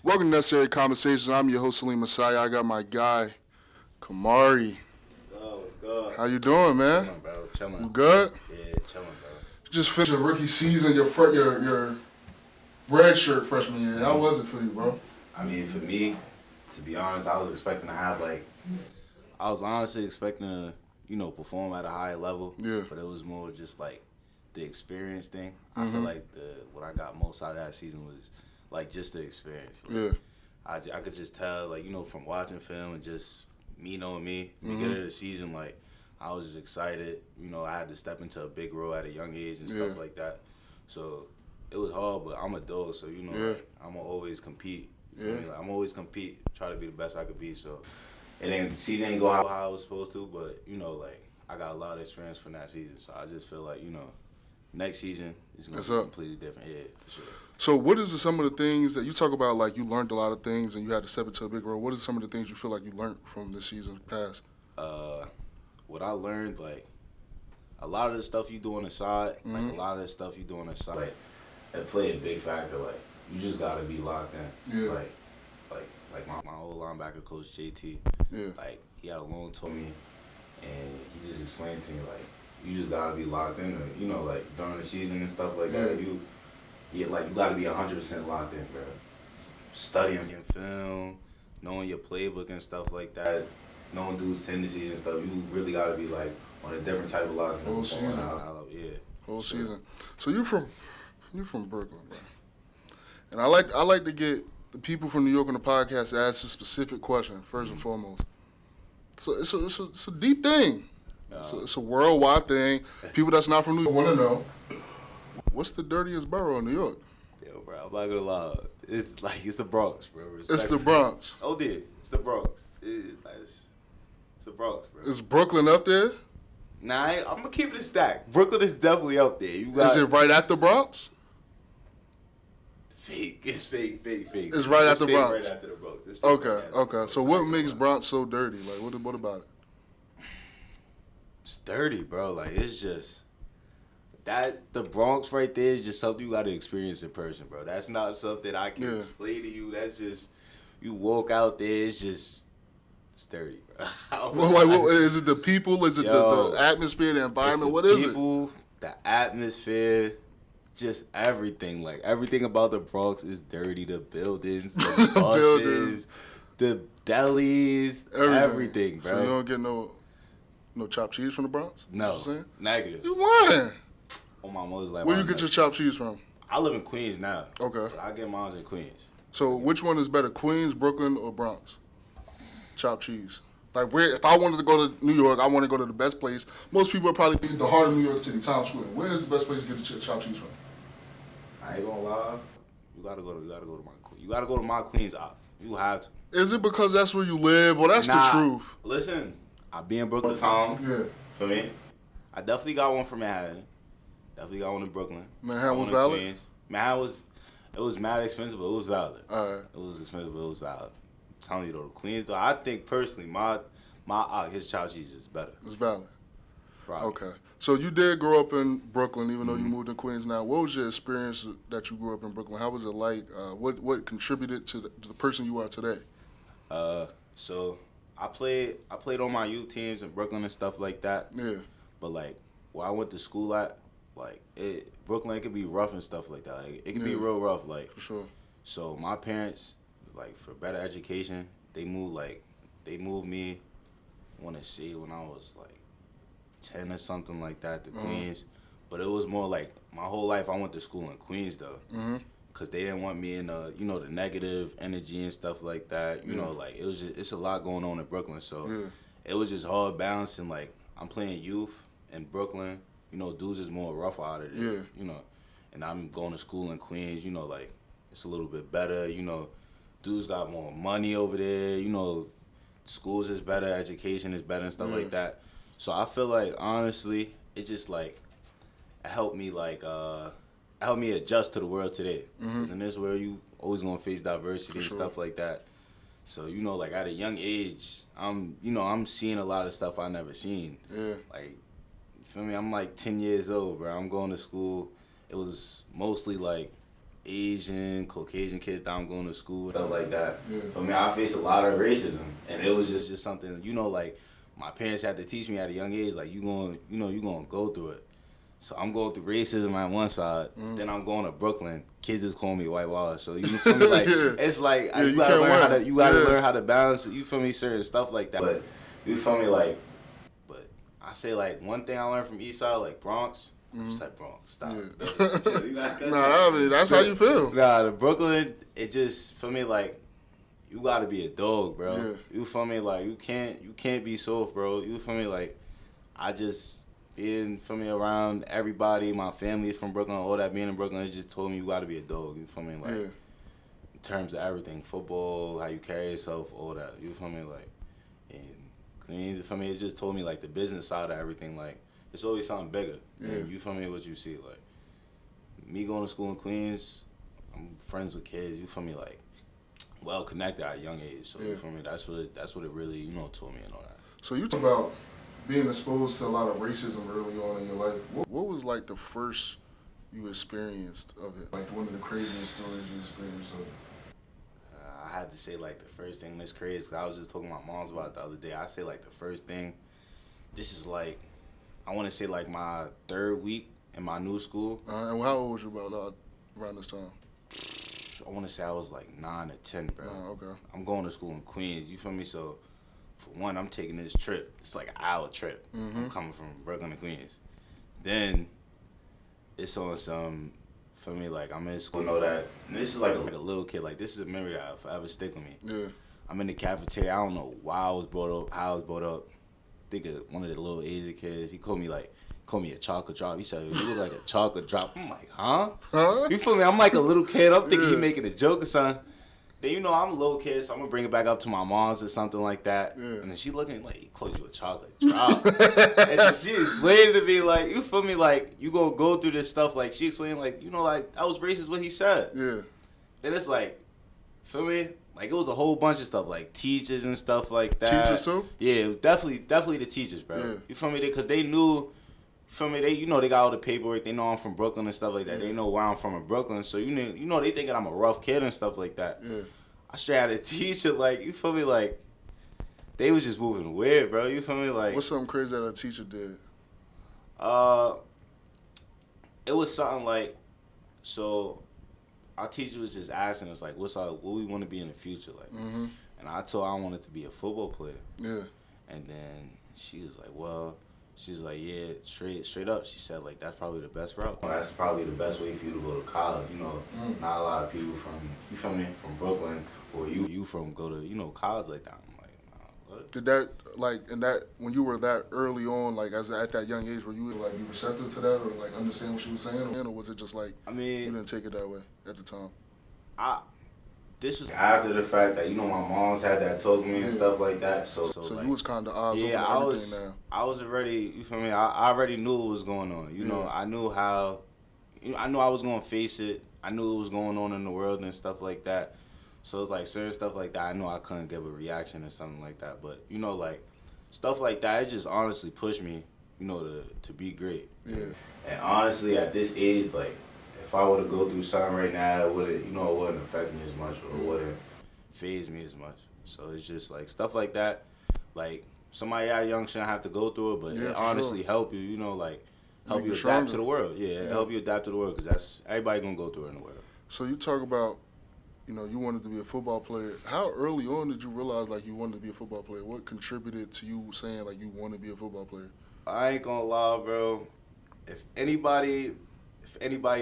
Welcome to Necessary Conversations. I'm your host, Saleem. I got my guy, Kemari. What's good? How you doing, man? Chilling, bro. Chilling. You good? Yeah, chilling, bro. You just finished your rookie season, your red shirt freshman year. How was it for you, bro? I mean, for me, to be honest, I was expecting to have I was honestly expecting to, perform at a high level. Yeah. But it was more just the experience thing. I feel like what I got most out of that season was just the experience. Yeah. I could just tell, from watching film and just me knowing me, beginning of the season, I was just excited. I had to step into a big role at a young age and stuff like that. So it was hard, but I'm a dog, so I'm gonna always compete. Yeah. I'm always compete, try to be the best I could be. So it ain't the season ain't go how I was supposed to, but I got a lot of experience from that season. So I just feel next season is gonna be completely different. Yeah, for sure. So what is some of the things that you talk about, you learned a lot of things and you had to step into a big role? What are some of the things you feel like you learned from this season past? What I learned, a lot of the stuff you do on the side, a lot of the stuff you do on the side, it play a big factor. You just gotta be locked in. Yeah. Like my old linebacker coach JT. Yeah. He had a long told me, and he just explained to me you just gotta be locked in. During the season and stuff like that, you gotta be 100% locked in, bro. Studying film, knowing your playbook and stuff like that, knowing dudes' tendencies and stuff. You really gotta be on a different type of lock. Whole season. Yeah. Whole season. So you're from Brooklyn, bro. And I like to get the people from New York on the podcast to ask a specific question first and foremost. So it's a deep thing. It's a worldwide thing. People that's not from New York want to know, what's the dirtiest borough in New York? Yo, bro, I'm not gonna lie. It's the Bronx, bro. It's the Bronx. Oh, dear. It's the Bronx. It's the Bronx, bro. Is Brooklyn up there? Nah, I'm gonna keep it stacked. Brooklyn is definitely up there. Is it right at the Bronx? Fake. It's fake. It's right at the Bronx. Right after the Bronx. Okay. So what makes Bronx so dirty? What about it? It's dirty, bro. It's just the Bronx right there is just something you got to experience in person, bro. That's not something I can explain to you. That's just you walk out there. It's dirty, bro. Well, is it the people? Is it the atmosphere, the environment? What is it? The people, the atmosphere. Just everything. Everything about the Bronx is dirty. The buildings, the buses, the delis, everything, bro. So you don't get no chopped cheese from the Bronx? No, negative. You lying? Oh, my mother's where you get your chopped cheese from? I live in Queens now. Okay. But I get mine in Queens. So which one is better, Queens, Brooklyn, or Bronx? Chopped cheese. If I wanted to go to New York, I want to go to the best place. Most people are probably thinking the heart of New York City, Times Square. Where is the best place to get the chopped cheese from? I ain't gonna lie. You gotta go to my Queens op. You have to. Is it because that's where you live, or that's the truth? Listen, I be in Brooklyn town. Yeah. For me, I definitely got one from Manhattan. Definitely got one in Brooklyn. Manhattan was valid? Queens. Manhattan was mad expensive, but it was valid. All right. It was expensive, but it was valid. I'm telling you though, the Queens though, I think personally, his chopped cheese is better. It's valid. Probably. Okay. So you did grow up in Brooklyn, even though you moved in Queens now. What was your experience that you grew up in Brooklyn? How was it like? What contributed to the person you are today? So I played on my youth teams in Brooklyn and stuff like that. Yeah. But where I went to school at, Brooklyn, it could be rough and stuff like that. It can be real rough. For sure. So my parents, for better education, they moved me, I want to say when I was 10 or something like that to Queens. But it was more my whole life I went to school in Queens though. Because they didn't want me in the negative energy and stuff like that. It was just, it's a lot going on in Brooklyn. So it was just hard balancing. I'm playing youth in Brooklyn. Dudes is more rough out of there. And I'm going to school in Queens. It's a little bit better. Dudes got more money over there. Schools is better, education is better and stuff like that. So I feel honestly, it just it helped me adjust to the world today. Because in this world, you always gonna face diversity and stuff like that. So at a young age, I'm seeing a lot of stuff I never seen. Yeah. You feel me? I'm 10 years old, bro. I'm going to school. It was mostly Asian, Caucasian kids that I'm going to school, stuff like that. Yeah. For me, I faced a lot of racism, and it was just something, like my parents had to teach me at a young age, like you gonna go through it. So I'm going through racism on one side, then I'm going to Brooklyn. Kids just call me whitewash. So you feel me? Like it's like you gotta learn how to balance it. You feel me? Certain stuff like that. But you feel me? Like, but I say like one thing I learned from East Side, like Bronx. Just like Bronx, stop. Yeah. Nah, I mean that's how you feel. Nah, the Brooklyn, it just for me like you gotta be a dog, bro. Yeah. You feel me? Like you can't be soft, bro. You feel me? Like I just being for me around everybody, my family is from Brooklyn, all that being in Brooklyn, it just told me you gotta be a dog. You feel me? Like in terms of everything, football, how you carry yourself, all that. You feel me? Like in Queens, for me, it just told me like the business side of everything, like. It's always something bigger. Yeah. And you feel me? What you see, like me going to school in Queens, I'm friends with kids. You feel me? Like well connected at a young age. So you feel me? That's what it really taught me and all that. So you talk about being exposed to a lot of racism early on in your life. What was like the first you experienced of it? Like one of the craziest stories you experienced of it? I had to say like the first thing that's crazy. Cause I was just talking to my mom's about it the other day. I say like the first thing. This is like. I want to say like my 3rd week in my new school. And how old was you about around this time? I want to say I was like 9 or 10, bro. Okay. I'm going to school in Queens. You feel me? So, for one, I'm taking this trip. It's like an hour trip. I'm coming from Brooklyn to Queens. Then, it's on some, for me, like I'm in school. Know that. And this is like a little kid. Like this is a memory that will forever stick with me. Yeah. I'm in the cafeteria. I don't know why I was brought up, how I was brought up. I think one of the little Asian kids, he called me a chocolate drop. He said, you look like a chocolate drop. I'm like, huh? You feel me? I'm like a little kid. I'm thinking he making a joke or something. Then, I'm a little kid, so I'm going to bring it back up to my mom's or something like that. Yeah. And then she looking like, he called you a chocolate drop. And then she explained to me, like, you feel me? Like, you going to go through this stuff. Like, she explained, like, like, that was racist what he said. Yeah. Then it's like, feel me? Like, it was a whole bunch of stuff, like teachers and stuff like that. Teachers too? Yeah, definitely the teachers, bro. Yeah. You feel me? Because they knew, feel me? They got all the paperwork. They know I'm from Brooklyn and stuff like that. Yeah. They know where I'm from in Brooklyn. So, they thinking I'm a rough kid and stuff like that. Yeah. I straight had a teacher, like, you feel me? Like, they was just moving weird, bro. You feel me? Like, what's something crazy that a teacher did? It was something like, so... Our teacher was just asking us like, what we want to be in the future, like, and I told her I wanted to be a football player. Yeah. And then she was like, yeah, straight up. She said like, that's probably the best route. That's probably the best way for you to go to college. Not a lot of people from Brooklyn or you from go to college like that. I'm like, nah, what? Did that when you were that early on, like at that young age, were you like be receptive to that or like understand what she was saying, or was it just like you didn't take it that way at the time? This was after the fact that my mom's had that talk to me and stuff like that. So like, you was kind of odds over everything now. I was already, you feel me? I already knew what was going on. I knew how. I knew I was gonna face it. I knew what was going on in the world and stuff like that. So it's like certain stuff like that, I knew I couldn't give a reaction or something like that. But, like, stuff like that, it just honestly pushed me, to be great. Yeah. And honestly, at this age, like, if I were to go through something right now, it wouldn't affect me as much or it wouldn't faze me as much. So it's just, like, stuff like that. Like, somebody that young shouldn't have to go through it, but it honestly help you, help you adapt to the world. Yeah, help you adapt to the world because that's, everybody going to go through it in the world. So you talk about, you wanted to be a football player. How early on did you realize, like, you wanted to be a football player? What contributed to you saying, like, you want to be a football player? I ain't gonna lie, bro. If anybody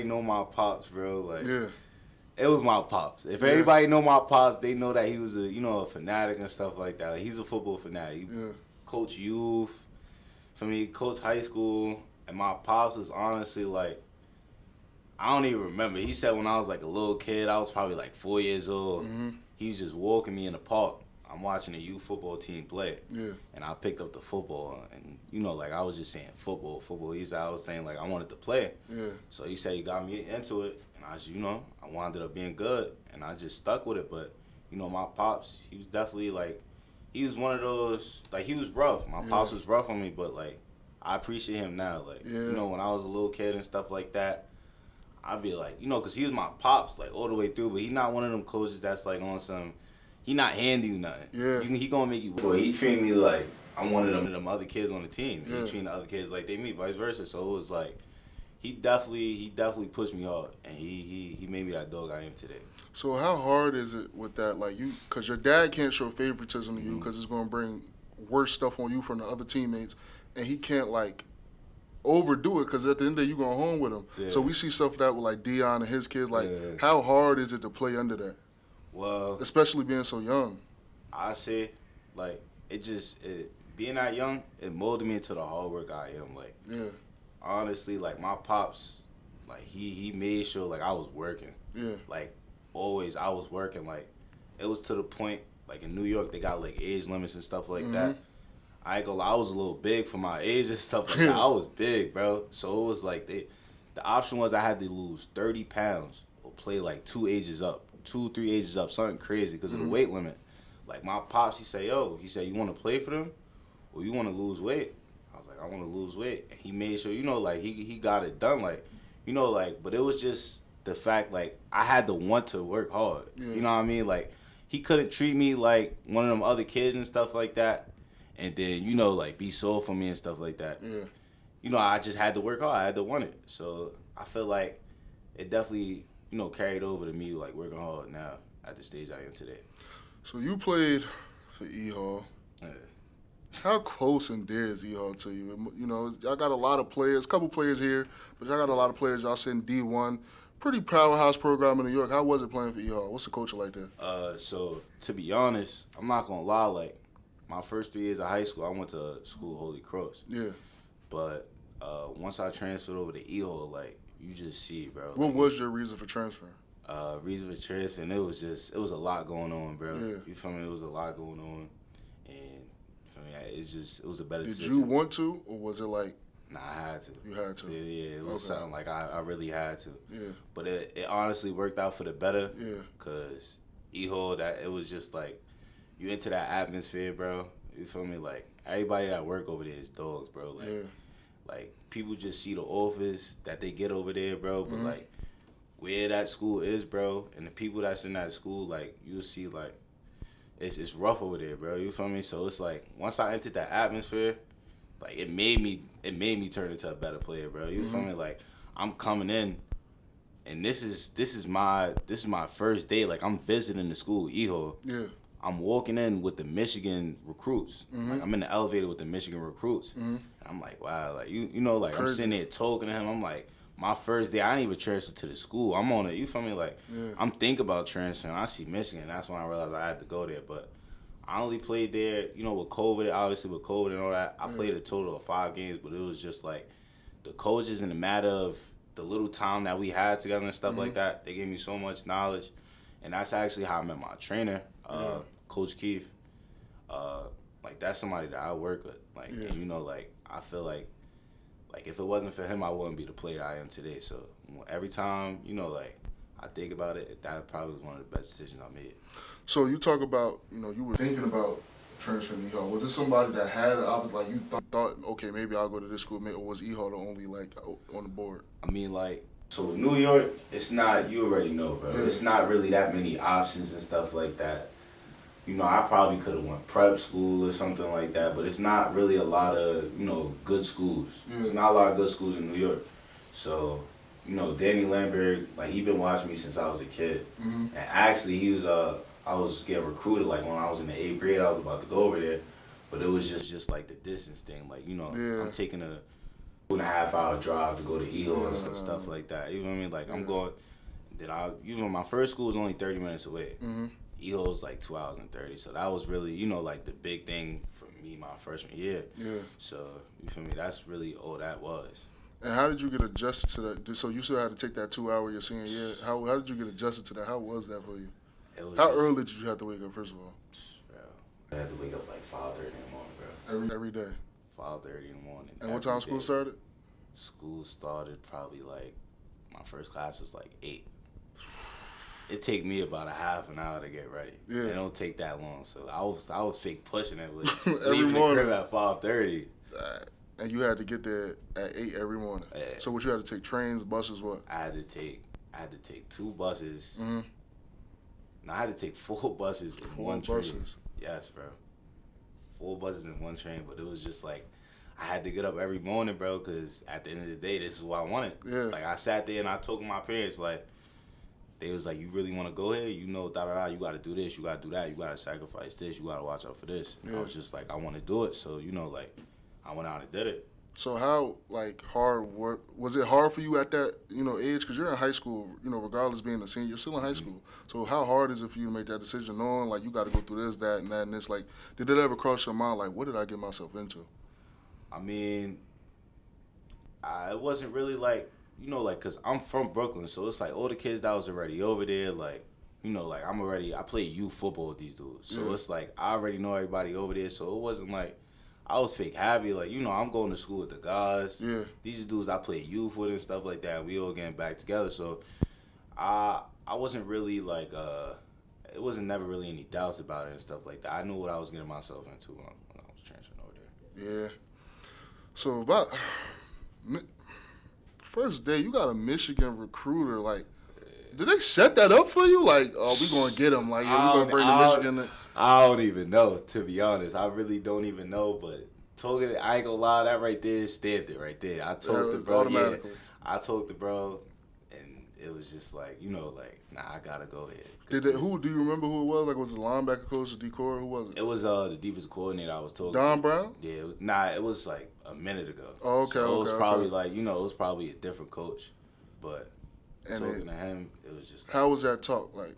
know my pops, bro, like, it was my pops. If anybody know my pops, they know that he was a fanatic and stuff like that. Like, he's a football fanatic. He coached youth. For me, coached high school. And my pops was honestly, like, I don't even remember. He said when I was like a little kid, I was probably like 4 years old. He was just walking me in the park. I'm watching a youth football team play. Yeah. And I picked up the football. And, like I was just saying football. I was saying like I wanted to play. Yeah. So he said he got me into it. And I just, I wound up being good. And I just stuck with it. But, my pops, he was definitely like, he was one of those, like he was rough. My pops was rough on me. But like, I appreciate him now. Like, when I was a little kid and stuff like that, I'd be like, because he was my pops, like, all the way through, but he not one of them coaches that's, like, on some, he not handing you nothing. Yeah. He gonna make you, boy, he treat me like I'm one of them other kids on the team. Yeah. He treat the other kids like they me, vice versa. So it was like, he definitely pushed me hard, and he made me that dog I am today. So how hard is it with that? Like because your dad can't show favoritism to you because it's going to bring worse stuff on you from the other teammates, and he can't like overdo it because at the end of the day you going home with him. Yeah. So we see stuff that with like Dion and his kids. Like how hard is it to play under that? Well, especially being so young. I say, like being that young, it molded me into the hard work I am. Like honestly, like my pops, like he made sure like I was working. Yeah. Like always I was working. Like it was to the point like in New York they got like age limits and stuff like that. I ain't gonna lie, I was a little big for my age and stuff like that. I was big, bro. So it was like the option was I had to lose 30 pounds or play like 3 ages up, something crazy because of the weight limit. Like my pops, he said, you want to play for them or you want to lose weight? I was like, I want to lose weight. And he made sure, like he got it done. Like, but it was just the fact like I had to want to work hard. Yeah. You know what I mean? Like he couldn't treat me like one of them other kids and stuff like that. And then, like be soft for me and stuff like that. Yeah. I just had to work hard. I had to want it. So I feel like it definitely, carried over to me like working hard now at the stage I am today. So you played for E-Hall. Yeah. How close and dear is E-Hall to you? Y'all got a lot of players, couple players here, but y'all got a lot of players. Y'all sitting D1. Pretty powerhouse program in New York. How was it playing for E-Hall? What's the culture like there? So to be honest, I'm not gonna lie. Like my first 3 years of high school, I went to school Holy Cross. Yeah. But once I transferred over to E-Hall, like you just see, bro. What was your reason for transferring? Reason for transferring, it was a lot going on, bro. Yeah. You feel me? It was a lot going on, and for me, it was a better Did decision. you want to, or was it like? Nah, I had to. You had to. Yeah, it was something like I really had to. Yeah. But it honestly worked out for the better. Yeah. Cause E-Hall, it was just like you into that atmosphere, bro. You feel me? Like everybody that work over there is dogs, bro. Like, like people just see the office that they get over there, bro. But like where that school is, bro, and the people that's in that school, like you'll see, like it's rough over there, bro. You feel me? So it's like once I entered that atmosphere, like it made me turn into a better player, bro. You feel me? Like I'm coming in, and this is my first day. Like I'm visiting the school, E-Hall. Yeah. I'm walking in with the Michigan recruits. Like I'm in the elevator with the Michigan recruits. And I'm like, wow, like like crazy. I'm sitting there talking to him. I'm like, my first day, I didn't even transfer to the school. I'm on it. You feel me? Like I'm thinking about transferring. I see Michigan. That's when I realized I had to go there. But I only played there, with COVID, obviously with COVID and all that. I played a total of 5 games, but it was just like the coaches in the matter of the little time that we had together and stuff like that. They gave me so much knowledge. And that's actually how I met my trainer, Coach Keith. Like that's somebody that I work with. Like, and like I feel like if it wasn't for him, I wouldn't be the player I am today. So every time, like I think about it, that probably was one of the best decisions I made. So you talk about, you were thinking about transferring to E-Hall. Was it somebody that had like you thought, okay, maybe I'll go to this school, or was E-Hall the only like on the board? I mean, like, so New York, it's not, you already know, bro. Yeah. It's not really that many options and stuff like that. I probably could have went prep school or something like that, but it's not really a lot of, good schools. There's not a lot of good schools in New York. So, Danny Lambert, like, he been watching me since I was a kid. And actually, I was getting recruited, like, when I was in the 8th grade, I was about to go over there. But it was just like, the distance thing. Like, I'm taking a 2.5-hour drive to go to E-Hall and stuff like that. You know what I mean? Like, I'm going, my first school was only 30 minutes away. E-Hall was like 2 hours and 30. So that was really, like the big thing for me my freshman year. Yeah. So, you feel me? That's really all that was. And how did you get adjusted to that? So you still had to take that 2 hour your senior year. How did you get adjusted to that? How was that for you? How early did you have to wake up, first of all? Bro, I had to wake up like 5:30 in the morning, bro. Every day? 5:30 in the morning. And what time school started? School started probably like, my first class was like 8. It take me about a half an hour to get ready. Yeah. It don't take that long. So I was fake pushing it with every leaving morning the crib at 5:30. And you had to get there at 8 every morning. Yeah. So what, you had to take trains, buses, what? I had to take 2 buses. Mm-hmm. No, I had to take 4 buses in 4 one buses. train. Yes, bro. 4 buses in one train, but it was just like I had to get up every morning, bro, because at the end of the day, this is what I wanted. Yeah. Like, I sat there and I told my parents, like, they was like, you really want to go here? You know, da-da-da, you got to do this, you got to do that, you got to sacrifice this, you got to watch out for this. Yeah. I was just like, I want to do it. So, you know, like, I went out and did it. So how, like, hard work, was it hard for you at that, you know, age? Because you're in high school, you know, regardless of being a senior, you're still in high school. So how hard is it for you to make that decision, knowing, like, you got to go through this, that, and that, and this? Like, did it ever cross your mind, like, what did I get myself into? I mean, it wasn't really like, you know, like, because I'm from Brooklyn, so it's like all the kids that was already over there, like, you know, like, I played youth football with these dudes. So it's like, I already know everybody over there, so it wasn't like, I was fake happy. Like, you know, I'm going to school with the guys. Yeah. These dudes I play youth with and stuff like that. We all getting back together. So I wasn't really like, it wasn't never really any doubts about it and stuff like that. I knew what I was getting myself into when I was transferring over there. Yeah. So about first day, you got a Michigan recruiter. Like, did they set that up for you? Like, oh, we gonna get him. Like, yeah, we gonna bring the Michigan. I don't even know, to be honest. I really don't even know. But talking, I ain't gonna lie, that right there stamped it right there. I told the bro, I told the bro, and it was just like, you know, like, nah, I gotta go ahead. Do you remember who it was? Like, was it the linebacker coach or D-Core? Who was it? It was the defensive coordinator I was talking Don to. Brown? Yeah, it was like a minute ago. Oh, okay, so it was probably like, you know, it was probably a different coach. But and talking to him, it was just like, how was that talk? Like,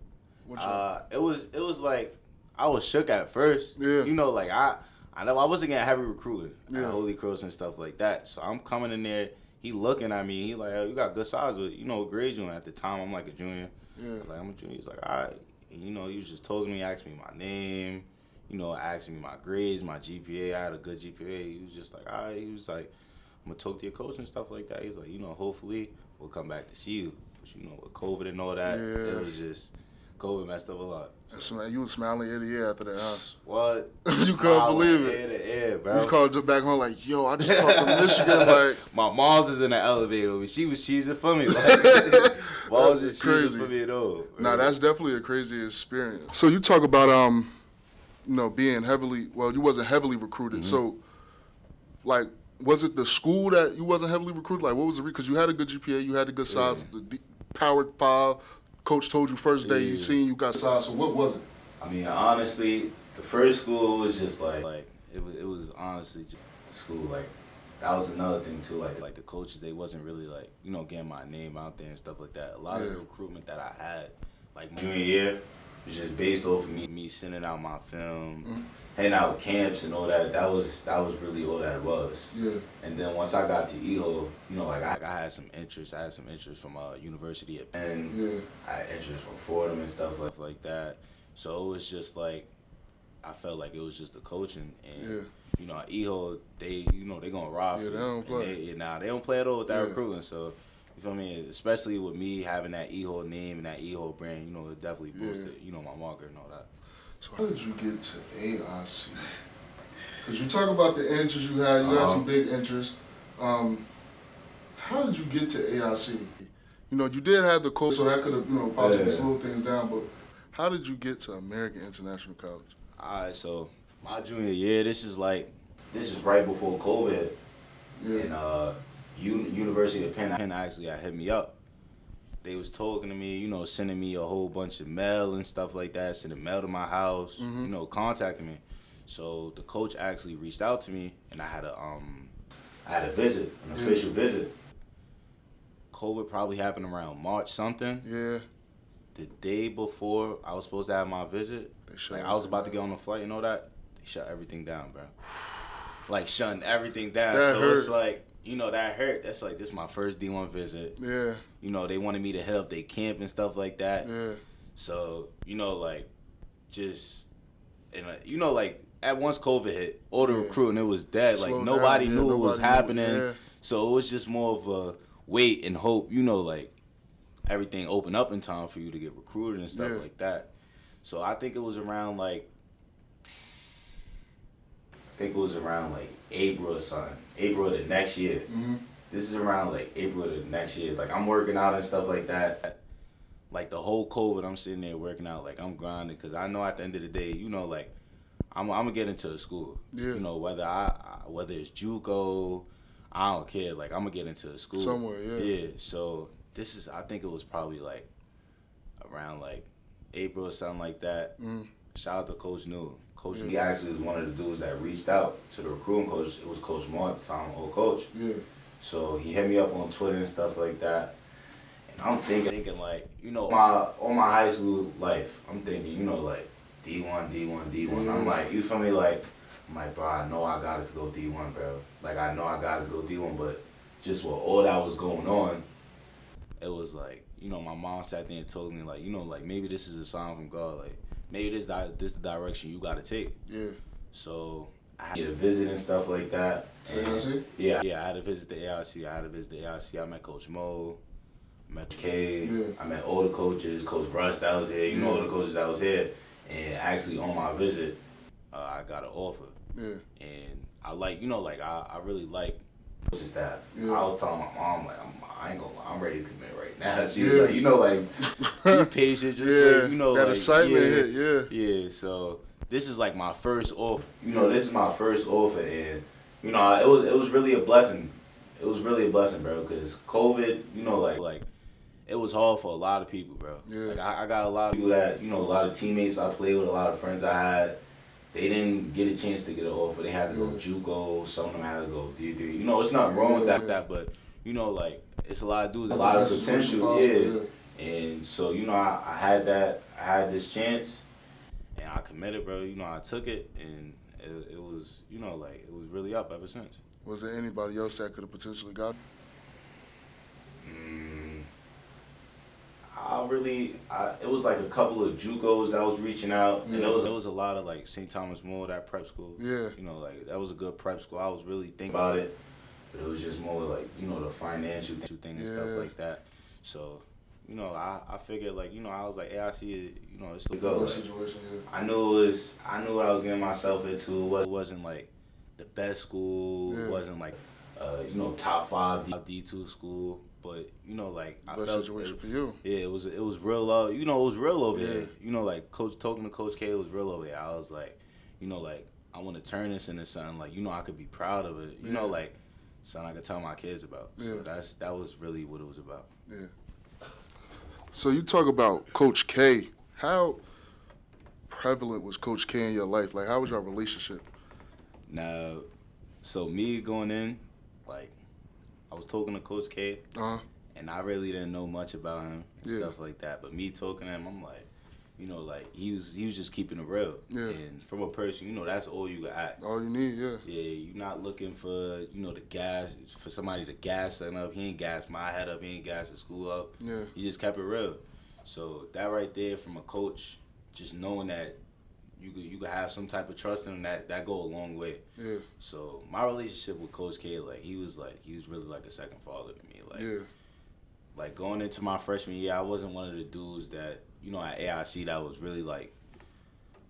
it was like, I was shook at first. Yeah. You know, like, I wasn't getting heavy recruiting at Holy Cross and stuff like that. So I'm coming in there, he looking at me, he like, oh, you got good size, but you know what grade you in? At the time, I'm like a junior. Yeah. Like, I'm a junior. He's like, all right. And, you know, he was just talking to me, asking me my name, you know, asking me my grades, my GPA. I had a good GPA. He was just like, all right. He was like, I'm going to talk to your coach and stuff like that. He's like, you know, hopefully we'll come back to see you. But, you know, with COVID and all that, it was just, COVID messed up a lot. So. You was smiling ear to ear after that, huh? What? You couldn't believe it. Ear to ear, bro. You called back home like, yo, I just talked to Michigan. Like, my mom's is in the elevator, but she was cheesing for me. Like, mom's just cheesing for me at all. Nah, that's definitely a crazy experience. So you talk about you know, being you wasn't heavily recruited. Mm-hmm. So, like, was it the school that you wasn't heavily recruited? Like, what was it? Because you had a good GPA, you had a good size, the Powered 5. Coach told you first day you seen you got size. So what was it? I mean, honestly, the first school was just like it was honestly just the school. Like, that was another thing too. Like the coaches, they wasn't really like, you know, getting my name out there and stuff like that. A lot of the recruitment that I had, like my junior year, was just based off of me sending out my film, heading out camps and all that. That was really all that it was. Yeah. And then once I got to EHO, you know, like I had some interest. I had some interest from University of Penn. Yeah. I had interest from Fordham and stuff like that. So it was just like, I felt like it was just the coaching. And you know, at EHO, they gonna rob you. They don't play. They don't play at all with that recruiting. So. You feel me? Especially with me having that EHO name and that EHO brand, you know, it definitely boosted, you know, my marker and all that. So how did you get to AIC? Because you talk about the interest you had some big interest. How did you get to AIC? You know, you did have the coach, so that could have, you know, possibly slowed things down, but how did you get to American International College? All right, so my junior year, this is right before COVID. Yeah. And University of Penn actually hit me up. They was talking to me, you know, sending me a whole bunch of mail and stuff like that, sending mail to my house, you know, contacting me. So the coach actually reached out to me, and I had a visit, an official visit. COVID probably happened around March something. Yeah. The day before I was supposed to have my visit, like I was about to get on the flight and all that, they shut everything down, bro. Like shutting everything down. That hurt. It's like, you know, that hurt. That's like, this is my first D1 visit. Yeah. You know, they wanted me to help their camp and stuff like that. Yeah. So, you know, like, just, and you know, like, at once COVID hit, all the recruiting, it was dead. Like, nobody knew what was happening. Yeah. So it was just more of a wait and hope, you know, like, everything opened up in time for you to get recruited and stuff like that. So I think it was around, like, think it was around like April or something. April of the next year. Mm-hmm. This is around like April of the next year. Like I'm working out and stuff like that. Like the whole COVID, I'm sitting there working out. Like I'm grinding because I know at the end of the day, you know, like I'm gonna get into a school. Yeah. You know, whether it's JUCO, I don't care. Like I'm gonna get into a school Somewhere, yeah. Yeah. So I think it was probably like around like April or something like that. Mm. Shout out to Coach New. Coach Yeah. He actually was one of the dudes that reached out to the recruiting coach. It was Coach Moore at the time, old coach. Yeah. So he hit me up on Twitter and stuff like that. And I'm thinking like, you know, all my high school life, I'm thinking, you know, like D1. Mm. I'm like, you feel me? Like, I'm like, bro, I know I got to go D1, bro. Like, I know I got to go D1, but just with all that was going on, it was like, you know, my mom sat there and told me, like, you know, like, maybe this is a sign from God. Like, maybe this is the direction you got to take. Yeah. So I had to visit and stuff like that. AIC? Yeah, I had to visit the AIC. I met Coach Mo, met K. Yeah. I met all the coaches. Coach Russ that was here. You know all the coaches that was here. And actually on my visit, I got an offer. Yeah. And I like, you know, like I really like coaching staff. Yeah. I was telling my mom, like, I ain't gonna lie, I'm ready to commit right now. She was Yeah. like, you know, like, be patient, just Yeah. wait, you know, that like, excitement yeah, hit, yeah. Yeah, so this is like my first offer. You know, this is my first offer, and you know, it was really a blessing. It was really a blessing, bro, because COVID, you know, like it was hard for a lot of people, bro. Yeah. Like I got a lot of people that, you know, a lot of teammates I played with, a lot of friends I had. They didn't get a chance to get an offer. They had to go JUCO. Some of them had to go D3. You know, it's not wrong with that, but you know, like it's a lot of dudes, a lot of potential, yeah. And so, you know, I had that. I had this chance, and I committed, bro. You know, I took it, and it was, you know, like it was really up ever since. Was there anybody else that could have potentially got? It was like a couple of JUCOs that was reaching out, Yeah. and there was a lot of like St. Thomas More, that prep school. Yeah. You know, like that was a good prep school. I was really thinking about it, but it was just more like, you know, the financial thing and stuff like that. So, you know, I figured like, you know, I was like, AIC, you know, it's the go. Like, Situation, yeah. I knew what I was getting myself into. It wasn't like the best school. Yeah. It wasn't like, you know, top 5 D2 school. But you know, like I Best felt situation for you. Yeah, it was real love. You know, it was real over Yeah. here. You know, like talking to Coach K, it was real over here. I was like, you know, like I want to turn this into something like, you know, I could be proud of it. You know, like something I could tell my kids about. So that was really what it was about. Yeah. So you talk about Coach K. How prevalent was Coach K in your life? Like, how was your relationship? Now, so me going in, like, I was talking to Coach K, and I really didn't know much about him and stuff like that. But me talking to him, I'm like, you know, like he was just keeping it real. Yeah. And from a person, you know, that's all you can act. All you need, yeah. Yeah, you're not looking for, you know, the gas, for somebody to gas something up. He ain't gas my head up. He ain't gas the school up. Yeah. He just kept it real. So that right there from a coach, just knowing that you could have some type of trust in him, that go a long way. Yeah. So my relationship with Coach K, like he was really like a second father to me. Like, Yeah. like going into my freshman year, I wasn't one of the dudes that, you know, at AIC that was really like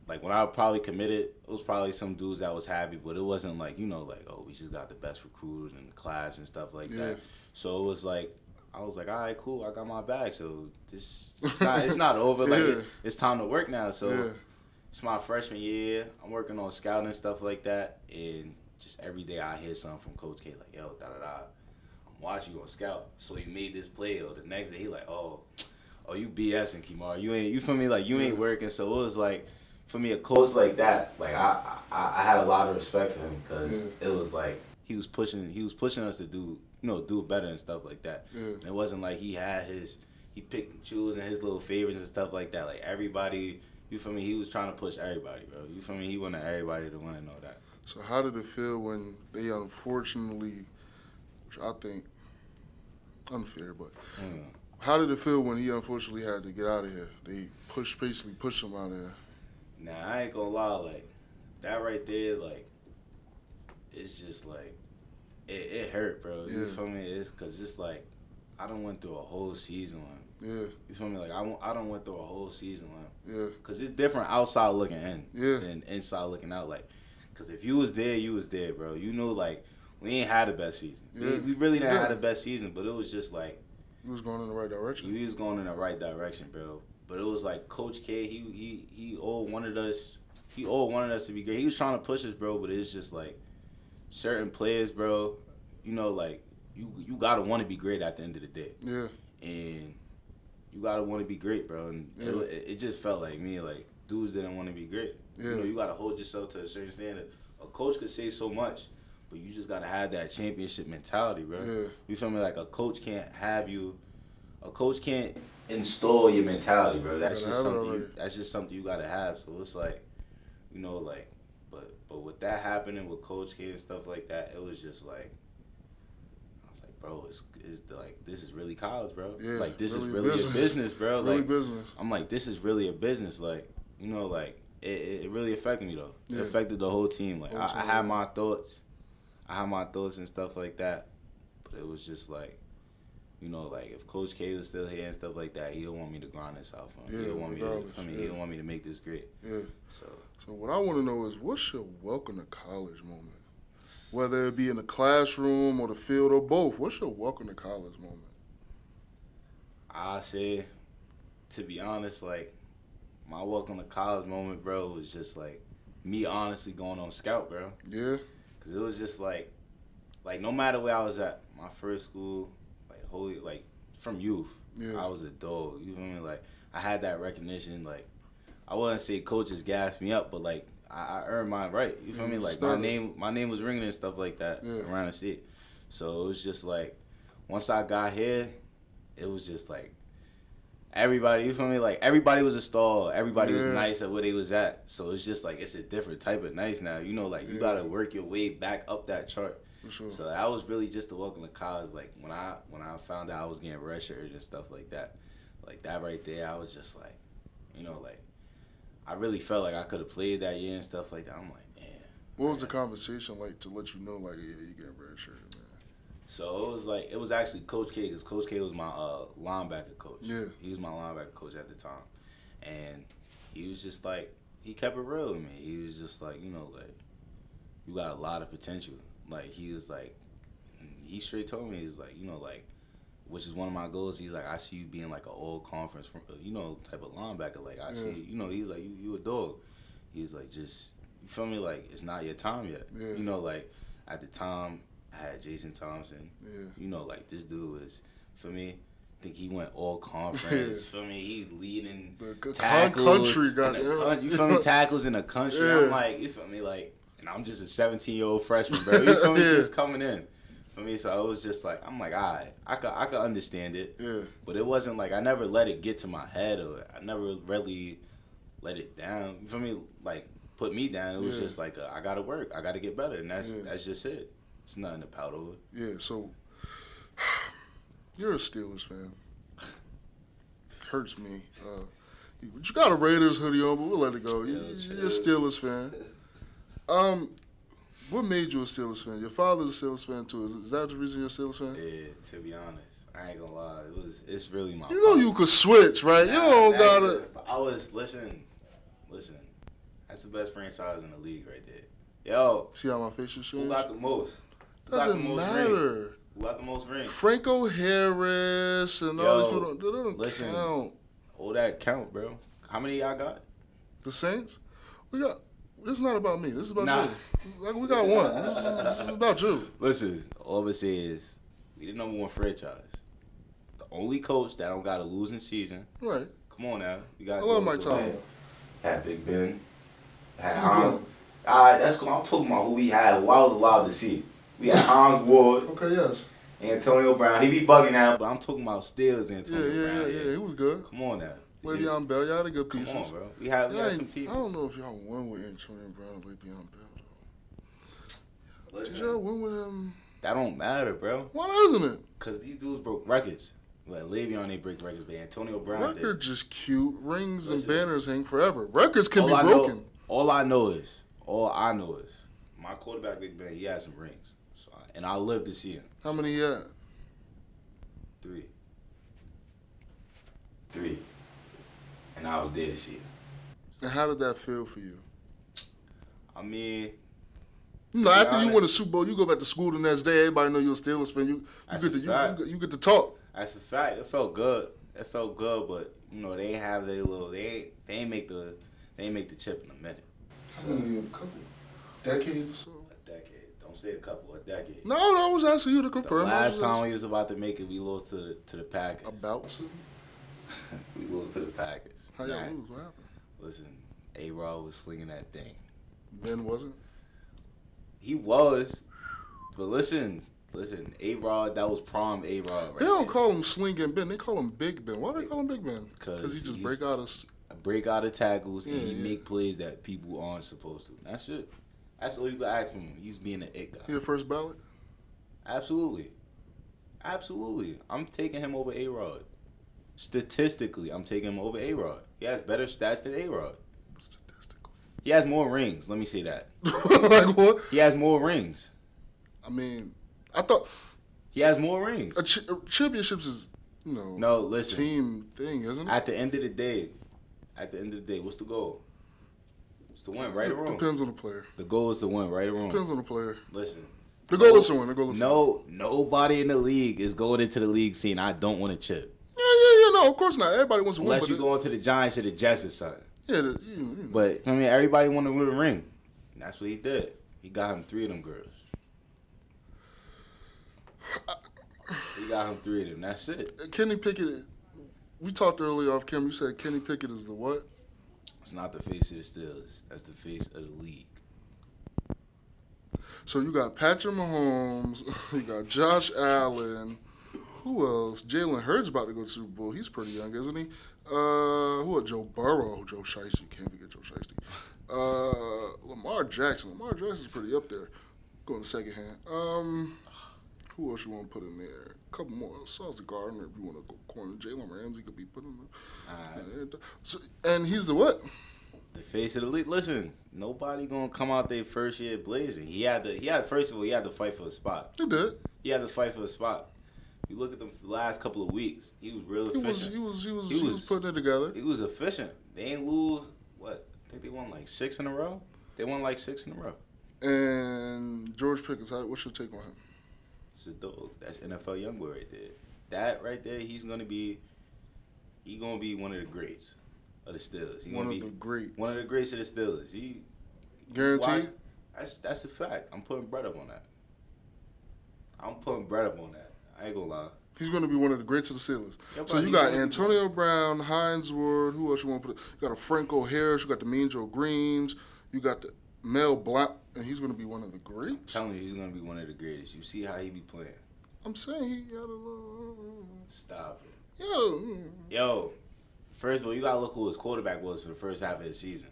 when I probably committed, it was probably some dudes that was happy, but it wasn't like, you know, like, oh, we just got the best recruiters in the class and stuff like that. So it was like, I was like, all right, cool, I got my bag. So it's not over. Like it's time to work now. So it's my freshman year. I'm working on scouting and stuff like that, and just every day I hear something from Coach K like, yo, da da da. I'm watching you on scout. So you made this play, or the next day he like, oh, you BSing, Kemari. You feel me? Like you ain't working. So it was like, for me, a coach like that, like I had a lot of respect for him because it was like he was pushing us to do, you know, do better and stuff like that. And it wasn't like he picked and choose and his little favorites and stuff like that. Like everybody, you feel me? He was trying to push everybody, bro. You feel me? He wanted everybody to win and all that. So how did it feel when they unfortunately, which I think unfair, but how did it feel when he unfortunately had to get out of here? They basically pushed him out of here. Nah, I ain't gonna lie, like that right there, like it's just like it hurt, bro. You feel me? It's cause it's like I done went through a whole season with him. Yeah. You feel me? Like I done went through a whole season with him. Yeah. Cause it's different outside looking in Yeah. than inside looking out. Like Because if you was there, you was there, bro. You knew, like, we ain't had the best season. Yeah. We really didn't have the best season, but it was just like He was going in the right direction. he was going in the right direction, bro. But it was like Coach K, he all wanted us. He all wanted us to be great. He was trying to push us, bro. But it's just like certain players, bro. You know, like you gotta want to be great at the end of the day. Yeah. And you gotta want to be great, bro. And it just felt like me, like dudes didn't want to be great. Yeah. You know, you gotta hold yourself to a certain standard. A coach could say so much, but you just gotta have that championship mentality, bro. Yeah. You feel me? Like a coach can't have you. A coach can't install your mentality, bro. That's just something. That's just something you gotta have. So it's like, you know, like, but with that happening with Coach K and stuff like that, it was just like, I was like, bro, it's like this is really college, bro. Yeah, Like this really is really a business, bro. Really like business. I'm like, this is really a business. Like, you know, like it really affected me though. Yeah. It affected the whole team. Like I had my thoughts. I had my thoughts and stuff like that. But it was just like, you know, like if Coach K was still here and stuff like that, he don't want me to grind this out for him. Yeah, he don't want me regardless, he don't want me to make this great. Yeah. So what I want to know is, what's your welcome to college moment? Whether it be in the classroom or the field or both, what's your welcome to college moment? I say, to be honest, like my welcome to college moment, bro, was just like me honestly going on scout, bro. Yeah. Cause it was just like no matter where I was at, my first school, like from youth, Yeah. I was a dog. You feel me? Like I had that recognition. Like I wouldn't say coaches gassed me up, but like I earned my right. You feel me? Like my name was ringing and stuff like that around the state. So it was just like once I got here, it was just like everybody. You feel me? Like everybody was a star. Everybody was nice at where they was at. So it's just like it's a different type of nice now. You know, like you gotta work your way back up that chart. For sure. So that was really just the welcome to college. Like when I found out I was getting redshirted and stuff like that right there, I was just like, you know, like I really felt like I could have played that year and stuff like that. I'm like, man. What was the conversation like to let you know, like, yeah, you getting redshirted, man? So it was actually Coach K, because Coach K was my linebacker coach. Yeah. He was my linebacker coach at the time, and he was just like, he kept it real with me. He was just like, you know, like you got a lot of potential. Like he was like, he straight told me, he's like, you know, like, which is one of my goals. He's like, I see you being like an all conference, you know, type of linebacker. Like I see, you know, he's like, you a dog. He's like, just, you feel me? Like it's not your time yet. Yeah. You know, like at the time I had Jason Thompson. Yeah. You know, like this dude was, for me, I think he went all conference. For me, he leading tackles. Country, goddamn. You feel me? Tackles in the country. Yeah. I'm like, you feel me? Like, and I'm just a 17-year-old freshman, bro. You feel me? Just coming in. For me, so it was just like, I'm like, all right, I could understand it. Yeah. But it wasn't like, I never let it get to my head, or I never really let it down. You feel me? Like, put me down. It was just like, I got to work. I got to get better. And that's just it. It's nothing to pout over. Yeah, so you're a Steelers fan. Hurts me. But you got a Raiders hoodie on, but we'll let it go. You're a Steelers fan. What made you a Steelers fan? Your father's a Steelers fan too. Is that the reason you're a Steelers fan? Yeah, to be honest, I ain't gonna lie. It's really my. You know you could switch, right? You don't gotta. I was listen. That's the best franchise in the league right there. Yo, See how my face is changed? who got the most? Doesn't matter. Who got the most rings? Franco Harris and all these people they don't count. All that count, bro. How many y'all got? The Saints? We got. This is not about me. This is about Nah. you. Like, we got one. This is about you. Listen, all of us is we the number one franchise. The only coach that don't got a losing season. Right. Come on now. We got. I love Mike Tomlin. Had Big Ben. Had Hans. All right, that's cool. I'm talking about who we had, who I was allowed to see. We had Hans Ward. Okay, yes. Antonio Brown. He be bugging out, but I'm talking about Steelers Antonio Brown. Yeah. He was good. Come on now. Le'Veon Bell, y'all had a good Come pieces. on, bro. We had some I people. don't know if y'all won with Antonio Brown and Le'Veon Bell, though. Listen, Did y'all win with him? that don't matter, bro. Why doesn't it? Because these dudes broke records. Well, Le'Veon ain't break records, but Antonio Brown did. Record just cute. Rings and Listen. banners hang forever. Records can be All broken. all I know is, my quarterback, Big Ben, he had some rings. And I lived to see him. How many you had? 3. And I was there to see him. And how did that feel for you? I mean, You know, after you win a Super Bowl, you go back to school the next day. Everybody know you're a Steelers fan. You get to talk. That's a fact. It felt good. But you know they have their little. They ain't make the chip in a minute. So, a couple decades or so. A decade. Don't say a couple. A decade. No, I was asking you to confirm. The last time we was about to make it, we lost to the Packers. About to? We lost to the Packers. How y'all lose? What happened? Listen, A-Rod was slinging that thing. Ben wasn't? He was. But listen, A-Rod, that was prom A-Rod right They don't call him Slinging Ben. They call him Big Ben. Why do they call him Big Ben? Because he just break out of tackles and he make plays that people aren't supposed to. That's it. That's all you can ask from him. He's being an it guy. He a first ballot? Absolutely. I'm taking him over A-Rod. Statistically, I'm taking him over A-Rod. He has better stats than A-Rod. He has more rings. Let me say that. Like what? He has more rings. I mean, I thought he has more rings. Championships is, you know, no, listen, team thing, isn't it? At the end of the day, what's the goal? It's to win, right or wrong? Depends on the player. The goal is to win, right or wrong? Depends on the player. Listen. The goal is to win. Nobody in the league is going into the league saying, I don't want a chip. Yeah, no, of course not. Everybody wants to win. Unless you go into the Giants or the Jets or something. Yeah, you know. But, I mean, everybody wanted to win a ring. And that's what he did. He got him 3 of them girls. He got him 3 of them. That's it. Kenny Pickett, we talked earlier off camera. You said Kenny Pickett is the what? It's not the face of the Steelers. That's the face of the league. So you got Patrick Mahomes. You got Josh Allen. Who else? Jalen Hurts about to go to Super Bowl. He's pretty young, isn't he? Who else? Joe Burrow. Joe Shiesty. You can't forget Joe Shiesty. Lamar Jackson. Lamar Jackson's pretty up there. Going to second hand. Who else you want to put in there? A couple more. Sauce Gardner, if you want to go corner. Jalen Ramsey could be put in there. So, and he's the what? The face of the league. Listen, nobody gonna come out there first year blazing. First of all, he had to fight for a spot. He did. He had to fight for a spot. You look at the last couple of weeks, he was real efficient. He was putting it together. He was efficient. They ain't lose, what? I think they won like 6 in a row. And George Pickens, what's your take on him? It's a dog. That's NFL Youngboy right there. That right there, he's gonna be one of the greats of the Steelers. One of the greats of the Steelers. He guaranteed. That's a fact. I'm putting bread up on that. I ain't gonna lie. He's going to be one of the greats of the Steelers. Yeah, so you got Antonio Brown, Hines Ward. Who else you want to put? You got a Franco Harris. You got the Mean Joe Greens. You got the Mel Blount, and he's going to be one of the greats. I'm telling you, he's going to be one of the greatest. You see how he be playing. I'm saying he got a little. Stop it. Yo, first of all, you got to look who his quarterback was for the first half of the season.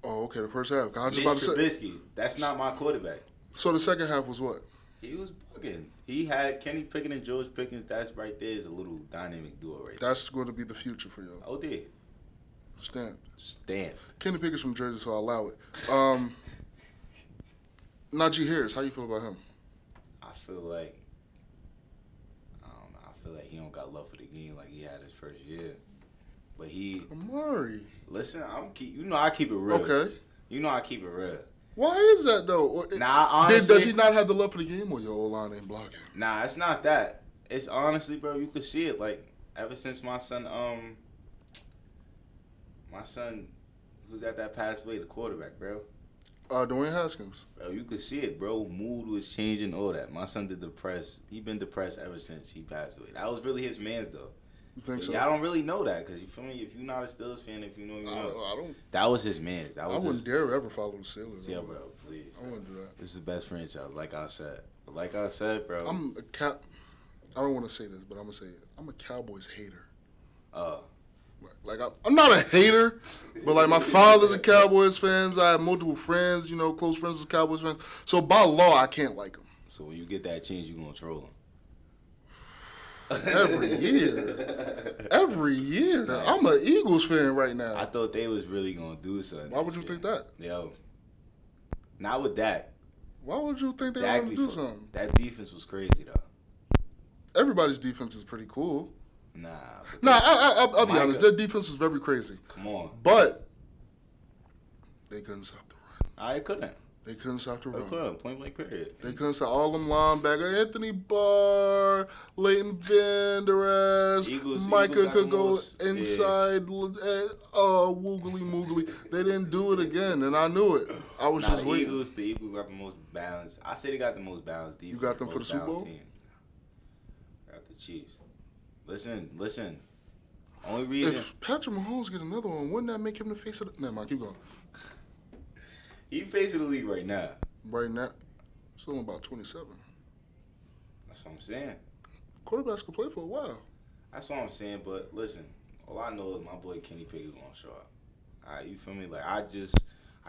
Oh, okay, the first half. I was just Mitch about to say. Trubisky. That's not my quarterback. So the second half was what? He was bugging. He had Kenny Pickett and George Pickens. That's right there is a little dynamic duo right there. That's going to be the future for y'all. Oh, dear. Stamped. Kenny Pickett's from Jersey, so I'll allow it. Najee Harris, how you feel about him? I feel like he don't got love for the game like he had his first year. But Kemari. Listen, I keep it real. Okay. You know I keep it real. Why is that though? Honestly, does he not have the love for the game, or your O-line ain't blocking? Nah, it's not that. It's honestly, bro, you could see it. Like ever since my son who's at that passed away, the quarterback, bro. Dwayne Haskins. Bro, you could see it, bro. Mood was changing, all that. My son did depressed. He been depressed ever since he passed away. That was really his man's though. You think so? Yeah, I don't really know that because you feel me. If you're not a Steelers fan, if you know, you know. I don't. That was his man's. I wouldn't dare ever follow the Steelers. Yeah, bro, please. I wouldn't do that. This is the best franchise, like I said, bro. I don't want to say this, but I'm gonna say it. I'm a Cowboys hater. Like I'm not a hater, but like my father's a Cowboys fan. I have multiple friends, close friends as Cowboys fans. So by law, I can't like them. So when you get that chance, you gonna troll them. Every year. I'm an Eagles fan right now. I thought they was really gonna do something. Why would you think that? Yo, not with that. Why would you think they were gonna do something? That defense was crazy though. Everybody's defense is pretty cool. Nah. I'll be honest. Their defense was very crazy. Come on. But they couldn't stop the run. I couldn't. They couldn't stop the They run. couldn't. Point blank period. They couldn't stop all them linebackers. Anthony Barr, Leighton Vander Esch, Micah could go inside, woogly moogly. They didn't do it again, and I knew it. I was just waiting. The Eagles got the most balanced. I say they got the most balanced defense. You got them for the Super Bowl? Team. Got the Chiefs. Listen. Only reason. If Patrick Mahomes get another one, wouldn't that make him the face of the... Never mind, keep going. He facing the league right now. Right now, he's only about 27. That's what I'm saying. Quarterbacks can play for a while. That's what I'm saying, but listen, all I know is my boy Kenny Pickett's gonna show up. Alright, you feel me? Like I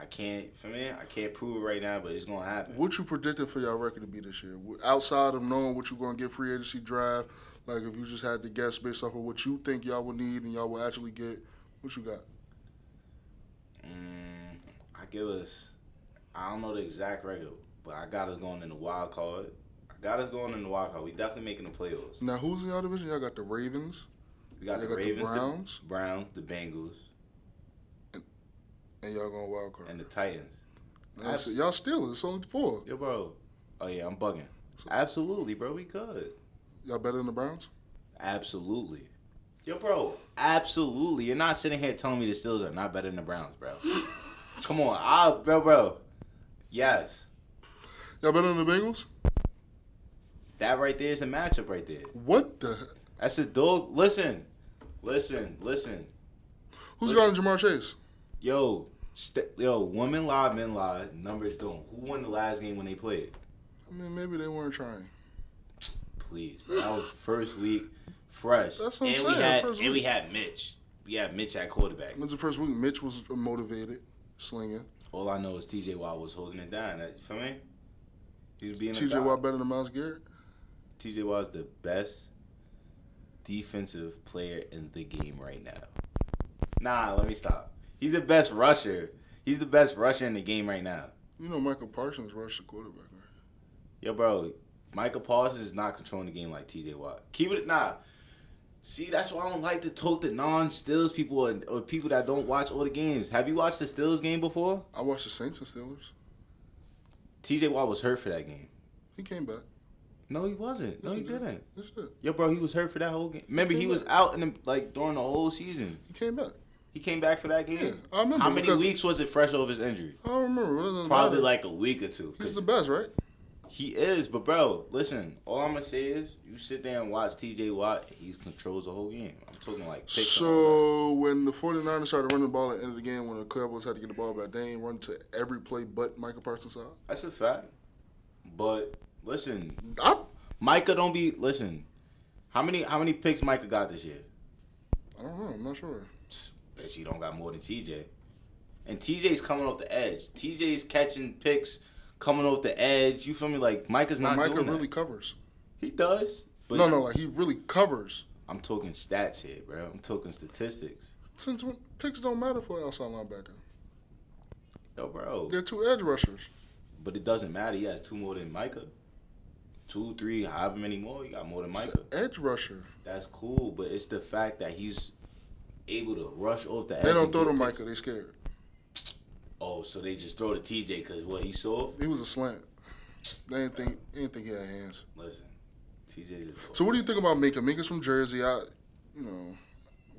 can't prove it right now, but it's gonna happen. What you predicted for y'all record to be this year? Outside of knowing what you're gonna get free agency draft, like if you just had to guess based off of what you think y'all will need and y'all will actually get, what you got? I don't know the exact record, but I got us going in the wild card. We definitely making the playoffs. Now, who's in y'all division? Y'all got the Ravens. We got the Ravens, the Browns, the Bengals, and y'all going wild card. and the Titans. Y'all Steelers. It's only 4. Yo, bro. Oh, yeah, I'm bugging. Absolutely, bro. We could. Y'all better than the Browns? Absolutely. Yo, bro. Absolutely. You're not sitting here telling me the Steelers are not better than the Browns, bro. Come on. Bro. Yes. Y'all better than the Bengals? That right there is a matchup right there. What the? That's a dog. Listen. Who's guarding Jamar Chase? Yo, women lie, men lie. Numbers don't. Who won the last game when they played? I mean, maybe they weren't trying. Please, bro. That was first week, fresh. That's what I'm saying. We had Mitch. We had Mitch at quarterback. It was the first week. Mitch was motivated, slinging. All I know is T.J. Watt was holding it down. You feel me? He was being T.J. Watt better than Myles Garrett? T.J. Watt's the best defensive player in the game right now. Nah, let me stop. He's the best rusher. He's the best rusher in the game right now. You know Michael Parsons rushed the quarterback, right? Yo, bro, Michael Parsons is not controlling the game like T.J. Watt. Keep it, nah. See, that's why I don't like to talk to non-Steelers people or people that don't watch all the games. Have you watched the Steelers game before? I watched the Saints and Steelers. T.J. Watt was hurt for that game. He came back. No, he wasn't. No, he didn't. Yes, he did. Yo, bro, he was hurt for that whole game. Remember, he was out during the whole season. He came back. He came back for that game? Yeah, I remember. How many weeks was it fresh off his injury? I don't remember. Probably like a week or two. He's the best, right? He is, but bro, listen. All I'm gonna say is, you sit there and watch T.J. Watt. He controls the whole game. I'm talking like. So when the 49ers started running the ball at the end of the game, when the Cowboys had to get the ball back, they ain't run to every play but Michael Parsons out. That's a fact. But listen, Micah don't be listen. How many picks Micah got this year? I don't know. I'm not sure. Bet you don't got more than T.J. And T.J.'s coming off the edge. T.J.'s catching picks. Coming off the edge, you feel me? Like Micah's not doing that. Micah really covers. He does. But no, like he really covers. I'm talking stats here, bro. I'm talking statistics. Since when picks don't matter for an outside linebacker. Yo, bro. They're 2 edge rushers. But it doesn't matter. He has 2 more than Micah. 2, 3, however many more. You got more than Micah. It's an edge rusher. That's cool, but it's the fact that he's able to rush off the edge. They don't throw to Micah. They scared. Oh, so they just throw to TJ because what he saw? He was a slant. They didn't think he had hands. Listen, TJ. So what do you think about Minka? Minka's from Jersey. What do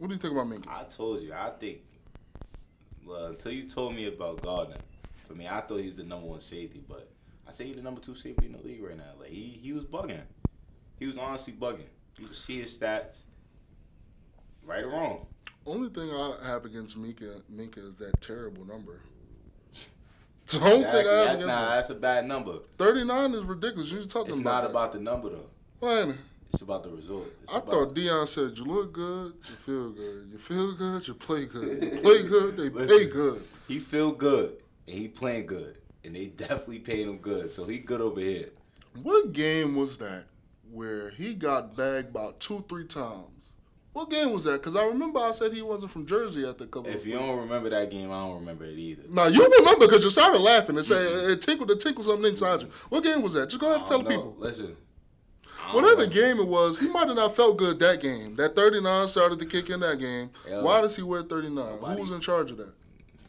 you think about Minka? I told you. I think. Well, until you told me about Gardner, for me, I thought he was the number 1 safety, but I say he's the number 2 safety in the league right now. Like he was bugging. He was honestly bugging. You can see his stats. Right or wrong. Only thing I have against Minka is that terrible number. Don't think I have against him. That's a bad number. 39 is ridiculous. You just talking about about It's not about the number, though. Why? It's about the result. I thought Deion said, you look good, you feel good. You feel good, you play good. You play good, they pay good. He feel good, and he playing good. And they definitely paid him good, so he good over here. What game was that where he got bagged about 2-3 times? What game was that? Because I remember I said he wasn't from Jersey at the couple. If you don't remember that game, I don't remember it either. No, you remember because you started laughing and said it tinkled something inside you. What game was that? Just go ahead and tell the people. Listen. Whatever game it was, he might have not felt good that game. That 39 started to kick in that game. Why does he wear 39? Who was in charge of that?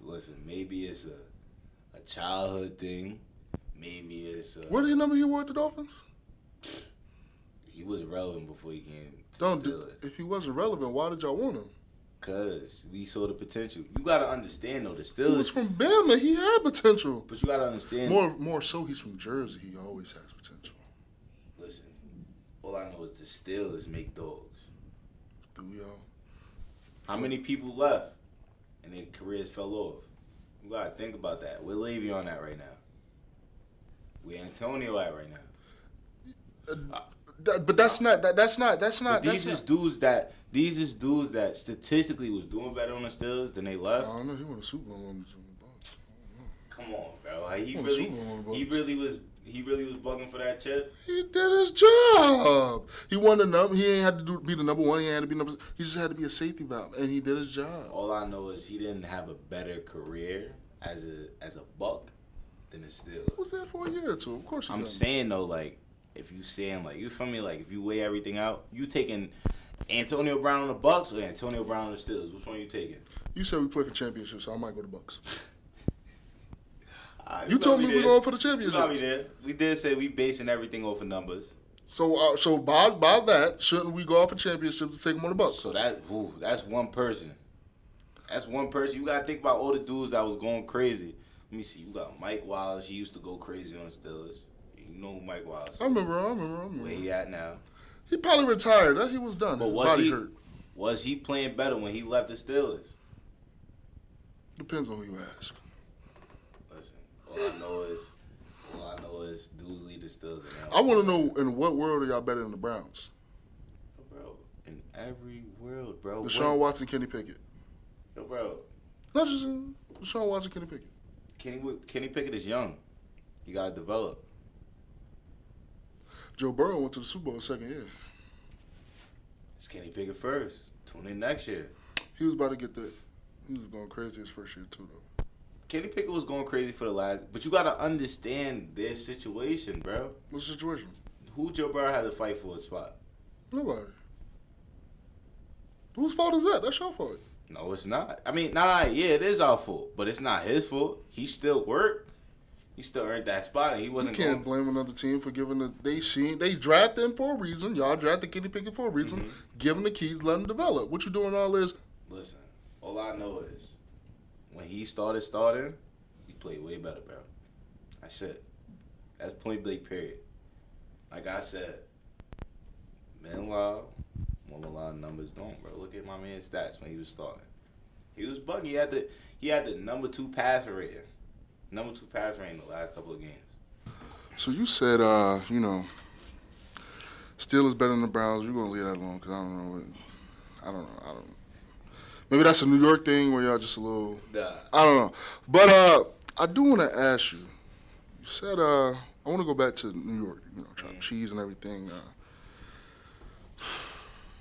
Listen, maybe it's a a childhood thing. Maybe it's. What number he wore at the Dolphins? He was relevant before he came to the Steelers. If he wasn't relevant, why did y'all want him? Cause we saw the potential. You gotta understand though, the Steelers. He was from Bama. He had potential. But you gotta understand. More so, he's from Jersey. He always has potential. Listen, all I know is the Steelers make dogs. Do y'all? How many people left and their careers fell off? You gotta think about that. Where Le'Veon at right now? Where Antonio at right now? But that's not. But these is dudes that statistically was doing better on the Steelers than they left. I don't know. He won a Super Bowl on the Bucs. Come on, bro. Like, he really was bugging for that chip. He did his job. He won the number. He ain't had to be the number one. He ain't had to be number. He just had to be a safety valve, and he did his job. All I know is he didn't have a better career as a Buck than the Steelers. He was there for a year or two. Of course. I'm saying though, like, if you saying, like, you feel me, like, if you weigh everything out, you taking Antonio Brown on the Bucks or Antonio Brown on the Steelers? Which one you taking? You said we play for championships, so I might go to Bucks. You told me we're going for the championship. We did say we basing everything off of numbers. So by that, shouldn't we go off a championship to take them on the Bucks? So that's one person. That's one person. You gotta think about all the dudes that was going crazy. Let me see. You got Mike Wallace. He used to go crazy on the Steelers. You know who Mike Wallace is. I remember. Where he at now? He probably retired. He was done. But his body hurt. Was he playing better when he left the Steelers? Depends on who you ask. Listen, all I know is dudes lead the Steelers. I want to know, in what world are y'all better than the Browns? Bro, in every world, bro. Deshaun Watson, Kenny Pickett. Yo, bro. Not just Deshaun Watson, Kenny Pickett. Kenny Pickett is young. He got to develop. Joe Burrow went to the Super Bowl his second year. It's Kenny Pickett first. Tune in next year. He was about to get that. He was going crazy his first year, too, though. Kenny Pickett was going crazy for the last. But you got to understand their situation, bro. What's the situation? Who Joe Burrow had to fight for a spot? Nobody. Whose fault is that? That's your fault. No, it's not. I mean, yeah, it is our fault. But it's not his fault. He still worked. He still earned that spot, and he wasn't. You can't blame another team for giving the. They drafted him for a reason. Y'all drafted Kenny Pickett for a reason. Mm-hmm. Give him the keys, let him develop. What you doing all this? Listen, all I know is when he started, he played way better, bro. That's it. That's point blank period. Like I said, meanwhile, one a lot of numbers don't, bro. Look at my man's stats when he was starting. He was bugging. He had the number 2 passer rating. Number 2 pass rating in the last couple of games. So you said, Steelers better than the Browns. You're gonna leave that alone because I don't know. Maybe that's a New York thing where y'all just a little. Nah. I don't know. But I do want to ask you. You said I want to go back to New York. You know, chopped cheese and everything.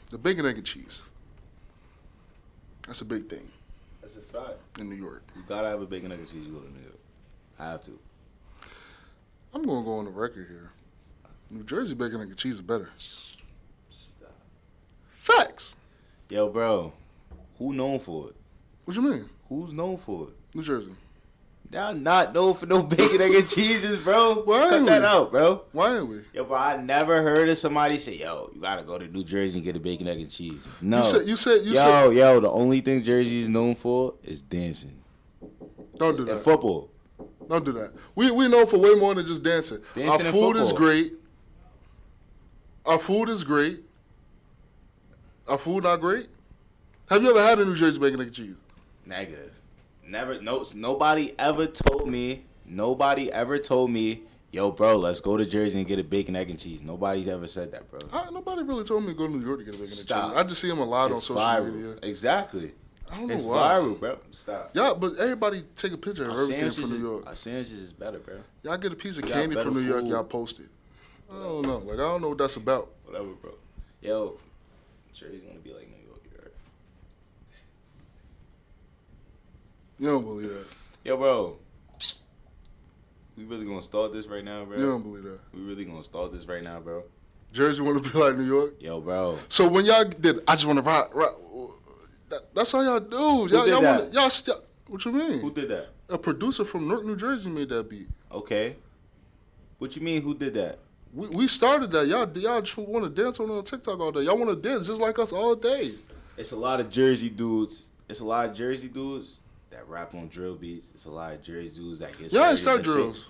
The bacon, egg, and cheese. That's a big thing. That's a fact. In New York. You gotta have a bacon, egg, and cheese. You go to New York. I have to. I'm gonna go on the record here. New Jersey bacon, egg, and cheese is better. Stop. Facts. Yo, bro. Who known for it? What you mean? Who's known for it? New Jersey. Y'all not known for no bacon, egg, and cheeses, bro. Why Cut that out, bro. Why ain't we? Yo, bro, I never heard of somebody say, yo, you gotta go to New Jersey and get a bacon, egg, and cheese. No. You said. Yo, the only thing Jersey is known for is dancing. Don't do that. And football. Don't do that. We know for way more than just dancing. Dancing Our food and is great. Our food is great. Our food not great? Have you ever had a New Jersey bacon, egg, and cheese? Negative. Never. No. Nobody ever told me. Yo, bro, let's go to Jersey and get a bacon, egg, and cheese. Nobody's ever said that, bro. Nobody really told me to go to New York to get a bacon, Stop. egg, and cheese. I just see them a lot on social viral. media. Exactly. I don't know it's why. It's viral, bro. Stop. Yeah, but everybody take a picture of everything from New York. Our sandwiches is better, bro. Y'all get a piece of candy from New York, y'all post it. I don't know. I don't know what that's about. Whatever, bro. Yo, Jersey's gonna be like New York, you heard? You don't believe that. Yo, bro. We really gonna start this right now, bro? You don't believe that. We really gonna start this right now, bro? Jersey want to be like New York? Yo, bro. So when y'all did, I just want to rock. That's all y'all do. Who did that? What you mean? Who did that? A producer from Newark, New Jersey made that beat. Okay. What you mean? Who did that? We started that. Y'all just want to dance on TikTok all day. Y'all want to dance just like us all day. It's a lot of Jersey dudes. That rap on drill beats. It's a lot of Jersey dudes that get. Y'all ain't start drills.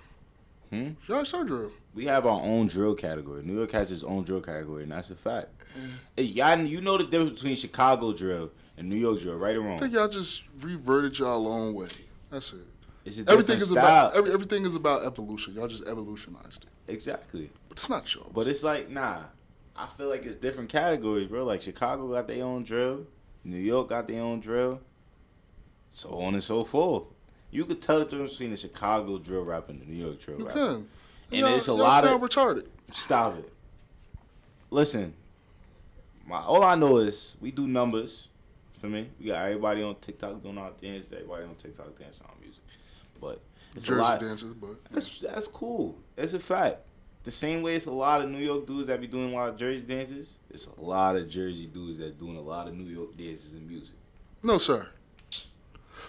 Y'all ain't start drill. We have our own drill category. New York has its own drill category, and that's a fact. Y'all, you know the difference between Chicago drill and New York drill, right or wrong? I think y'all just reverted y'all own way. That's it. It's a different style. Everything is about evolution. Y'all just evolutionized it. Exactly. But it's not yours. But it's like, nah. I feel like it's different categories, bro. Like Chicago got their own drill. New York got their own drill. So on and so forth. You could tell the difference between the Chicago drill rap and the New York drill rap. You can. And it's a lot of retarded. Stop it. Listen, all I know is we do numbers. For me, we got everybody on TikTok doing our dance. Everybody on TikTok dancing our music. But it's Jersey a lot. dances, but That's cool. It's a fact. The same way it's a lot of New York dudes that be doing a lot of Jersey dances. It's a lot of Jersey dudes that doing a lot of New York dances and music. No, sir.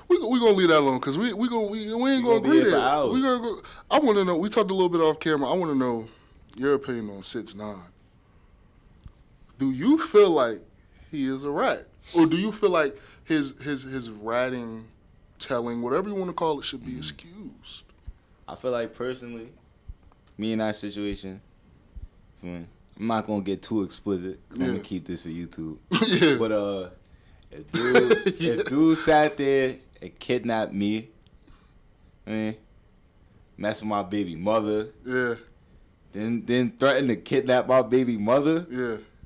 We gonna leave that alone because we ain't gonna agree there. We gonna go. I want to know. We talked a little bit off camera. I want to know your opinion on 6ix9ine. Do you feel like he is a rat, or do you feel like his ratting, telling, whatever you want to call it, should be excused? I feel like personally, me in that situation, I'm not gonna get too explicit because I'm gonna keep this for YouTube. Yeah. But if dude sat there and kidnapped me, mess with my baby mother, then threatened to kidnap my baby mother,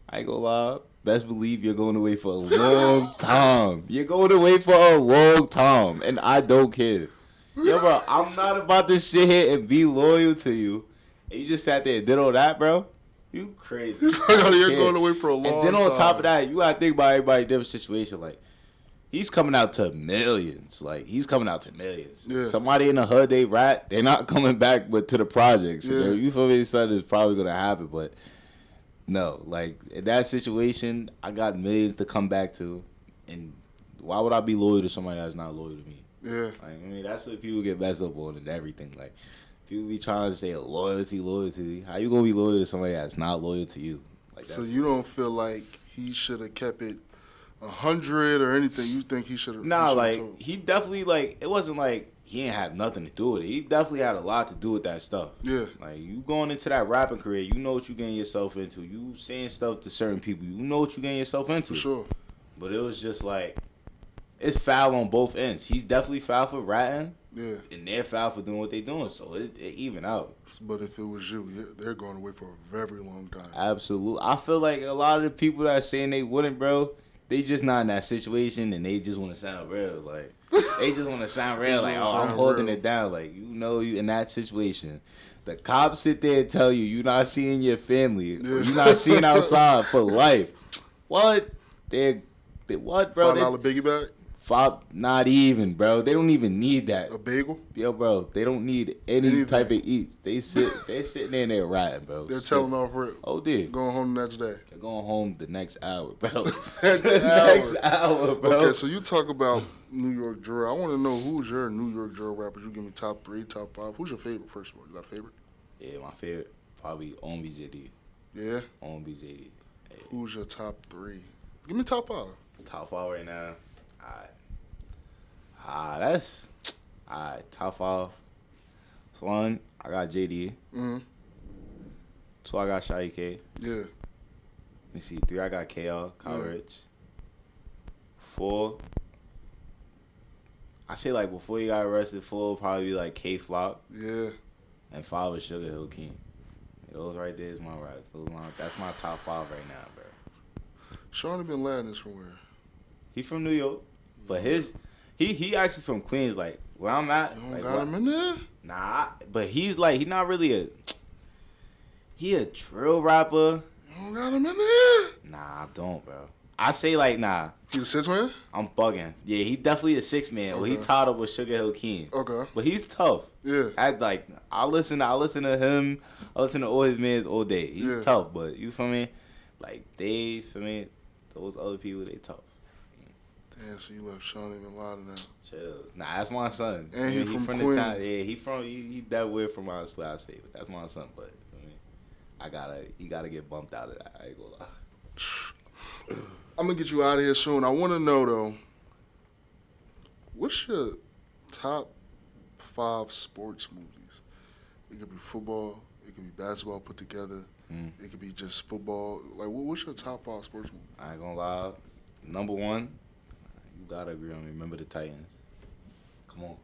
I ain't gonna lie. Best believe you're going away for a long time. You're going away for a long time, and I don't care. Yo, bro, I'm not about to sit here and be loyal to you. And you just sat there and did all that, bro? You crazy. You're going away for a long time. And then on top of that, you gotta think about everybody's different situation. Like, he's coming out to millions. Yeah. Somebody in the hood, they rat. They're not coming back but to the projects. So you feel me? Something is probably gonna happen, but no. Like, in that situation, I got millions to come back to, and why would I be loyal to somebody that's not loyal to me? Yeah. Like, that's what people get messed up on and everything. Like, people be trying to say loyalty. How you gonna be loyal to somebody that's not loyal to you? Like, so you don't feel like he should have kept it 100 or anything? You think he should have? Nah, like, he definitely, like, it wasn't like he ain't have nothing to do with it. He definitely had a lot to do with that stuff. Yeah. Like, you going into that rapping career, you know what you getting yourself into. You saying stuff to certain people, you know what you getting yourself into. For sure. But it was just like, it's foul on both ends. He's definitely foul for ratting. Yeah. And they're foul for doing what they're doing, so it even out. But if it was you, they're going away for a very long time. Absolutely. I feel like a lot of the people that are saying they wouldn't, bro, they just not in that situation and they just want to sound real. Like, they just want to sound real. Like, oh, I'm holding it down. Like, you in that situation. The cops sit there and tell you you're not seeing your family. Or you're not seeing outside for life. What? They what, bro? $5 biggie bag? Not even, bro. They don't even need that. A bagel? Yo, bro, they don't need any type of eats. They're sitting there and they're riding, bro. They're telling off rip. Oh, dear. Going home the next day. They're going home the next hour, bro. next hour, bro. Okay, so you talk about New York drill. I want to know who's your New York drill rappers. You give me top 3, top 5. Who's your favorite, first of all? You got a favorite? Yeah, my favorite, probably On BJD. Yeah? On BJD. Hey. Who's your top 3? Give me top 5. Top 5 right now. That's top 5. So 1, I got JD. 2, I got Shy K. Yeah. Let me see. 3, I got KL, Kyle Rich. 4, I say, like, before he got arrested, 4 probably be like K Flock. Yeah. And 5 is Sugar Hill King. Those right there is my right. That's my top 5 right now, bro. Shawnee Bin Laden is from where? He from New York, but he actually from Queens. Like, where I'm at. You don't like, got him in there? Nah, but he's not really he a drill rapper. You don't got him in there? Nah, I don't, bro. I say, like, nah. He a 6-man? I'm bugging. Yeah, he definitely a 6-man. Okay. Well, he tied up with Sugar Hill King. Okay. But he's tough. Yeah. I listen to him. I listen to all his mans all day. He's tough, but you feel me? Like, for me, those other people, they tough. Damn, so you left Sean even louder now. Chill. Nah, that's my son. And he from the Queens. town. Yeah, he that weird from my State, but that's my son. But I mean, he gotta get bumped out of that. I ain't gonna lie. I'm gonna get you out of here soon. I want to know though, what's your top 5 sports movies? It could be football. It could be basketball put together. It could be just football. Like, what's your top 5 sports movies? I ain't gonna lie. Number 1, you gotta agree on me. Remember the Titans. Come on.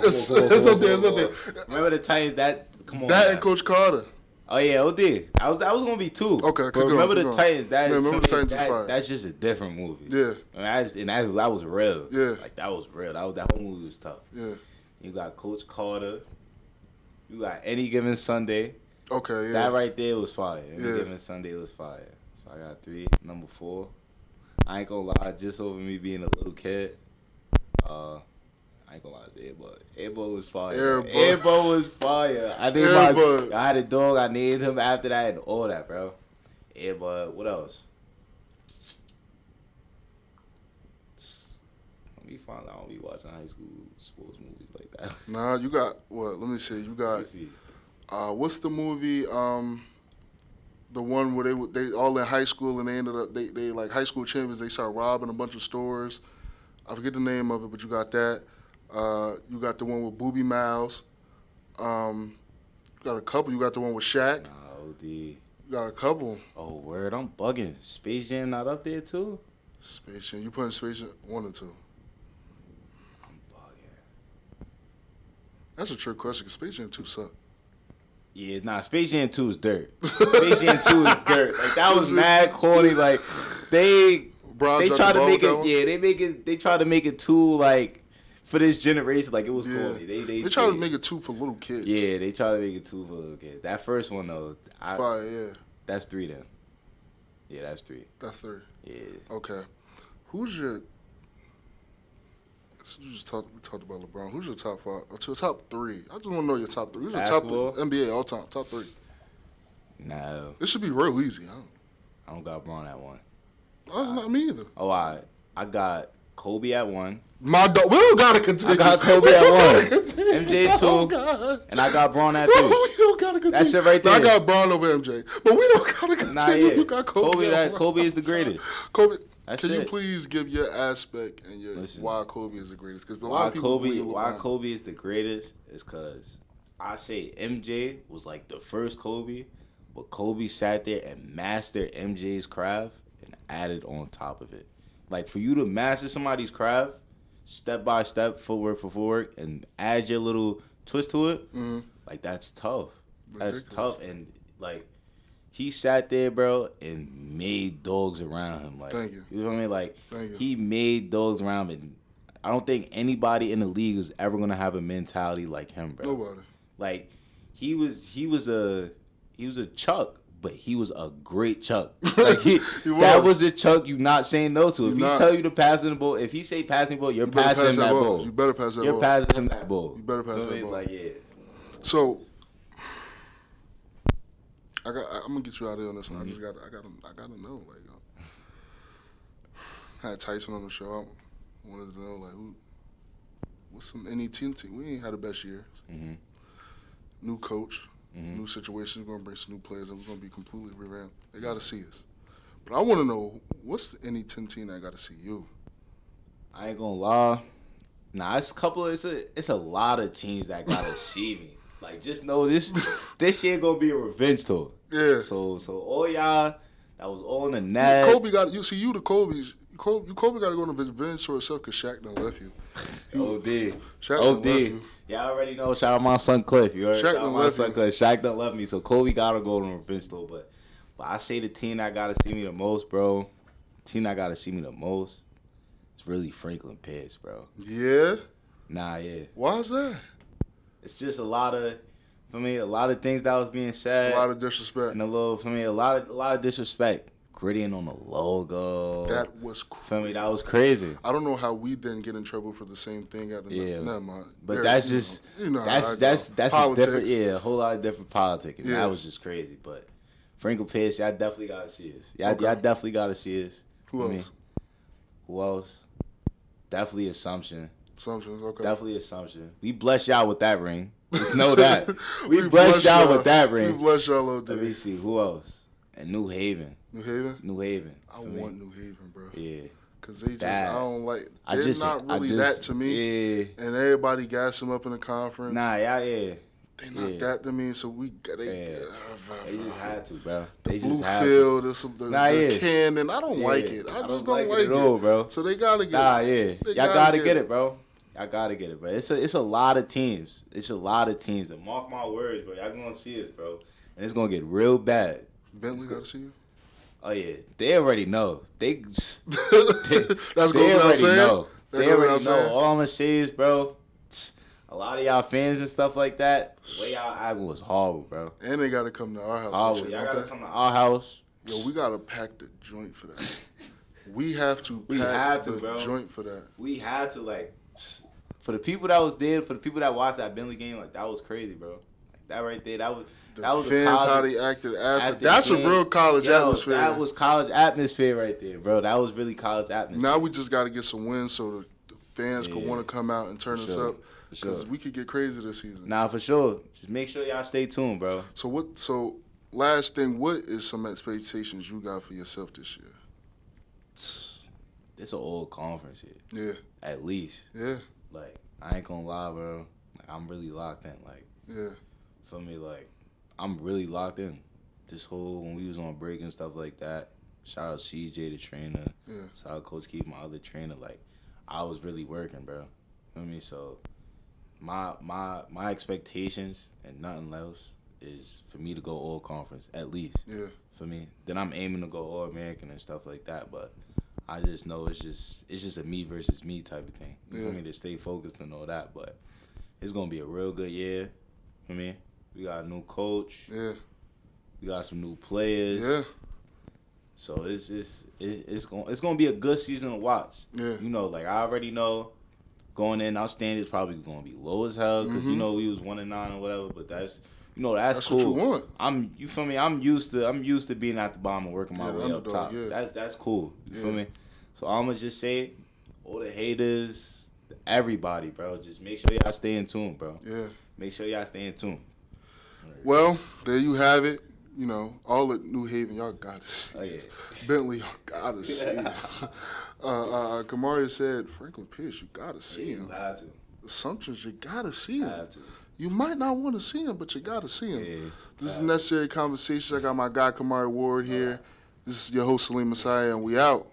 It's up there. Remember the Titans? Come on. That and Coach Carter. Oh yeah, OD. That was gonna be 2. Okay, but remember the Titans? Remember the Titans is fire. That's just a different movie. Yeah. That was real. Yeah. Like that was real. That whole movie was tough. Yeah. You got Coach Carter. You got Any Given Sunday. Okay, yeah. That right there was fire. Any Yeah. Given Sunday was fire. So I got 3. Number 4. I ain't gonna lie, just over me being a little kid. I ain't gonna lie, it's Airbud. Airbud was fire. Airbud was fire. I had a dog. I named him after that and all that, bro. Airbud. What else? Let me find out. I don't be watching high school sports movies like that. Nah, you got what? Let me see. You got what's the movie? The one where they all in high school and they ended up they like high school champions. They start robbing a bunch of stores. I forget the name of it, but you got that. You got the one with Booby Miles. You got a couple. You got the one with Shaq. OD. You got a couple. Oh, word. I'm bugging. Space Jam not up there, too? Space Jam. You putting Space Jam 1 or 2? I'm bugging. That's a trick question because Space Jam 2 sucked. Yeah, nah, Space Jam 2 is dirt. Space Jam 2 is dirt. Like, that was mad corny. Like, they try to make it, they try to make it too, like, for this generation, like, it was corny. They try to make it too for little kids. Yeah, they try to make it too for little kids. That first one, though. Fire, yeah. That's 3 then. Yeah, that's 3. That's 3. Yeah. Okay. Who's your... we talked about LeBron. Who's your top 5? Or top 3? I just want to know your top 3. Who's your top 3? NBA all time. Top 3. No. It should be real easy. I don't got LeBron at 1. That's not me either. Oh, I got Kobe at 1. My dog. We don't gotta continue. I got Kobe at 1. MJ 2. Oh, and I got Braun at 3. We don't gotta continue. That shit right there. I got Braun over MJ. But we don't gotta continue. Nah, yeah. You got Kobe. Kobe is the greatest. Kobe. That's Can it. you please give your aspect and your why Kobe is the greatest? Because why Kobe is the greatest is because I say MJ was like the first Kobe, but Kobe sat there and mastered MJ's craft and added on top of it. Like, for you to master somebody's craft, step by step, footwork for footwork, and add your little twist to it, like, that's tough. Ridiculous. That's tough. And, like, he sat there, bro, and made dogs around him. Like, Thank you. You know what I mean? Like, he made dogs around him. And I don't think anybody in the league is ever gonna have a mentality like him, bro. Nobody. Like, he was a Chuck, but he was a great Chuck. Like, that was a Chuck you not saying no to. If he tell you to pass him the ball, if he say passing the ball, you're passing him that ball. You better pass that ball. You're passing him that ball. You better pass that ball. Like, yeah. So I'm gonna get you out of here on this one. I gotta know. Like, I had Tyson on the show. I wanted to know, like, what's any team? We ain't had the best year. New coach, new situation. We're gonna bring some new players, and we're gonna be completely revamped. They gotta see us. But I want to know, what's any 10 team that gotta see you? I ain't gonna lie. Nah, it's a lot of teams that gotta see me. Like, just know this year gonna be a revenge tour. Yeah. So all y'all that was all in the net. Kobe got you. See, you the Kobe's. Kobe got to go on a revenge tour itself because Shaq done left you. OD. Shaq done left you. Y'all already know. Shout out my son Cliff. You heard? Shaq done left you. Shaq done left me. So Kobe gotta go on a revenge tour. But I say the team that gotta see me the most, bro. Team that gotta see me the most. It's really Franklin Pierce, bro. Yeah. Nah, yeah. Why is that? It's just a lot of things that was being said. A lot of disrespect. And a lot of disrespect. Grittying on the logo. That was crazy. That was crazy. I don't know how we didn't get in trouble for the same thing. Never mind. But that's just that's a different, a whole lot of different politics. And that was just crazy. But Franklin Pierce, y'all definitely gotta see us. Y'all definitely gotta see us. Who else? Who else? Definitely Assumption. Assumptions, okay. Definitely Assumption. We bless y'all with that ring. Just know that. we bless y'all with that ring. We bless y'all, little dude. Let me see. Who else? And New Haven. New Haven? New Haven. I want New Haven, bro. Yeah. Because they just, I don't like, they're not really that to me. Yeah. And everybody gas them up in the conference. Nah, yeah. They not that to me, so we got They just had to, bro. They Blue just had field, to. the Cannon. I don't like it. I just don't like it at all, bro. So they gotta get it. Y'all gotta get it, bro. Y'all gotta get it, bro. It's a lot of teams. It's a lot of teams. And mark my words, bro. Y'all gonna see us, bro. And it's gonna get real bad. Bentley gotta see you. Oh yeah, they already know. They That's they already know. They already know. Saying? All I'm gonna say is, bro. A lot of y'all fans and stuff like that, the way y'all acting was horrible, bro. And they gotta come to our house. Horrible. Y'all gotta come to our house. Yo, we gotta pack the joint for that. We have to pack the joint for that. We had to, like, for the people that was there, for the people that watched that Bentley game, like, that was crazy, bro. Like, that right there, that was fans, how they acted after. That's a real college atmosphere. That was college atmosphere right there, bro. That was really college atmosphere. Now we just gotta get some wins so the fans could want to come out and turn us up. Because we could get crazy this season. Nah, for sure. Just make sure y'all stay tuned, bro. So last thing, what is some expectations you got for yourself this year? It's an old conference here. Yeah. At least. Yeah. Like, I ain't gonna lie, bro. Like, I'm really locked in. Like, yeah. For me, like, I'm really locked in. This whole, when we was on break and stuff like that, shout out CJ, the trainer. Yeah. Shout out Coach Keith, my other trainer. Like, I was really working, bro. You know what I mean? So, my expectations and nothing else is for me to go all conference, at least. Yeah. For me. Then I'm aiming to go all American and stuff like that, but I just know it's just a me versus me type of thing. You know me to stay focused and all that, but it's gonna be a real good year. You know me? We got a new coach. Yeah. We got some new players. Yeah. So it's gonna be a good season to watch. Yeah. You know, like I already know going in, our standards probably gonna be low as hell because you know we was 1-9 or whatever. But that's cool. What you want. You feel me? I'm used to being at the bottom and working my way up top. Yeah. That's cool. You feel me? So I'ma just say, all the haters, everybody, bro, just make sure y'all stay in tune, bro. Yeah. Make sure y'all stay in tune. Well, there you have it. You know, all at New Haven, y'all gotta see. Oh, yeah. Bentley, y'all gotta see. Kemari said, Franklin Pierce, you gotta see him. You have to. Assumptions, you gotta see him. Have to. You might not want to see him, but you gotta see him. Yeah. This is Necessary Conversation. I got my guy Kemari Ward here. This is your host, Saleem Messiah, and we out.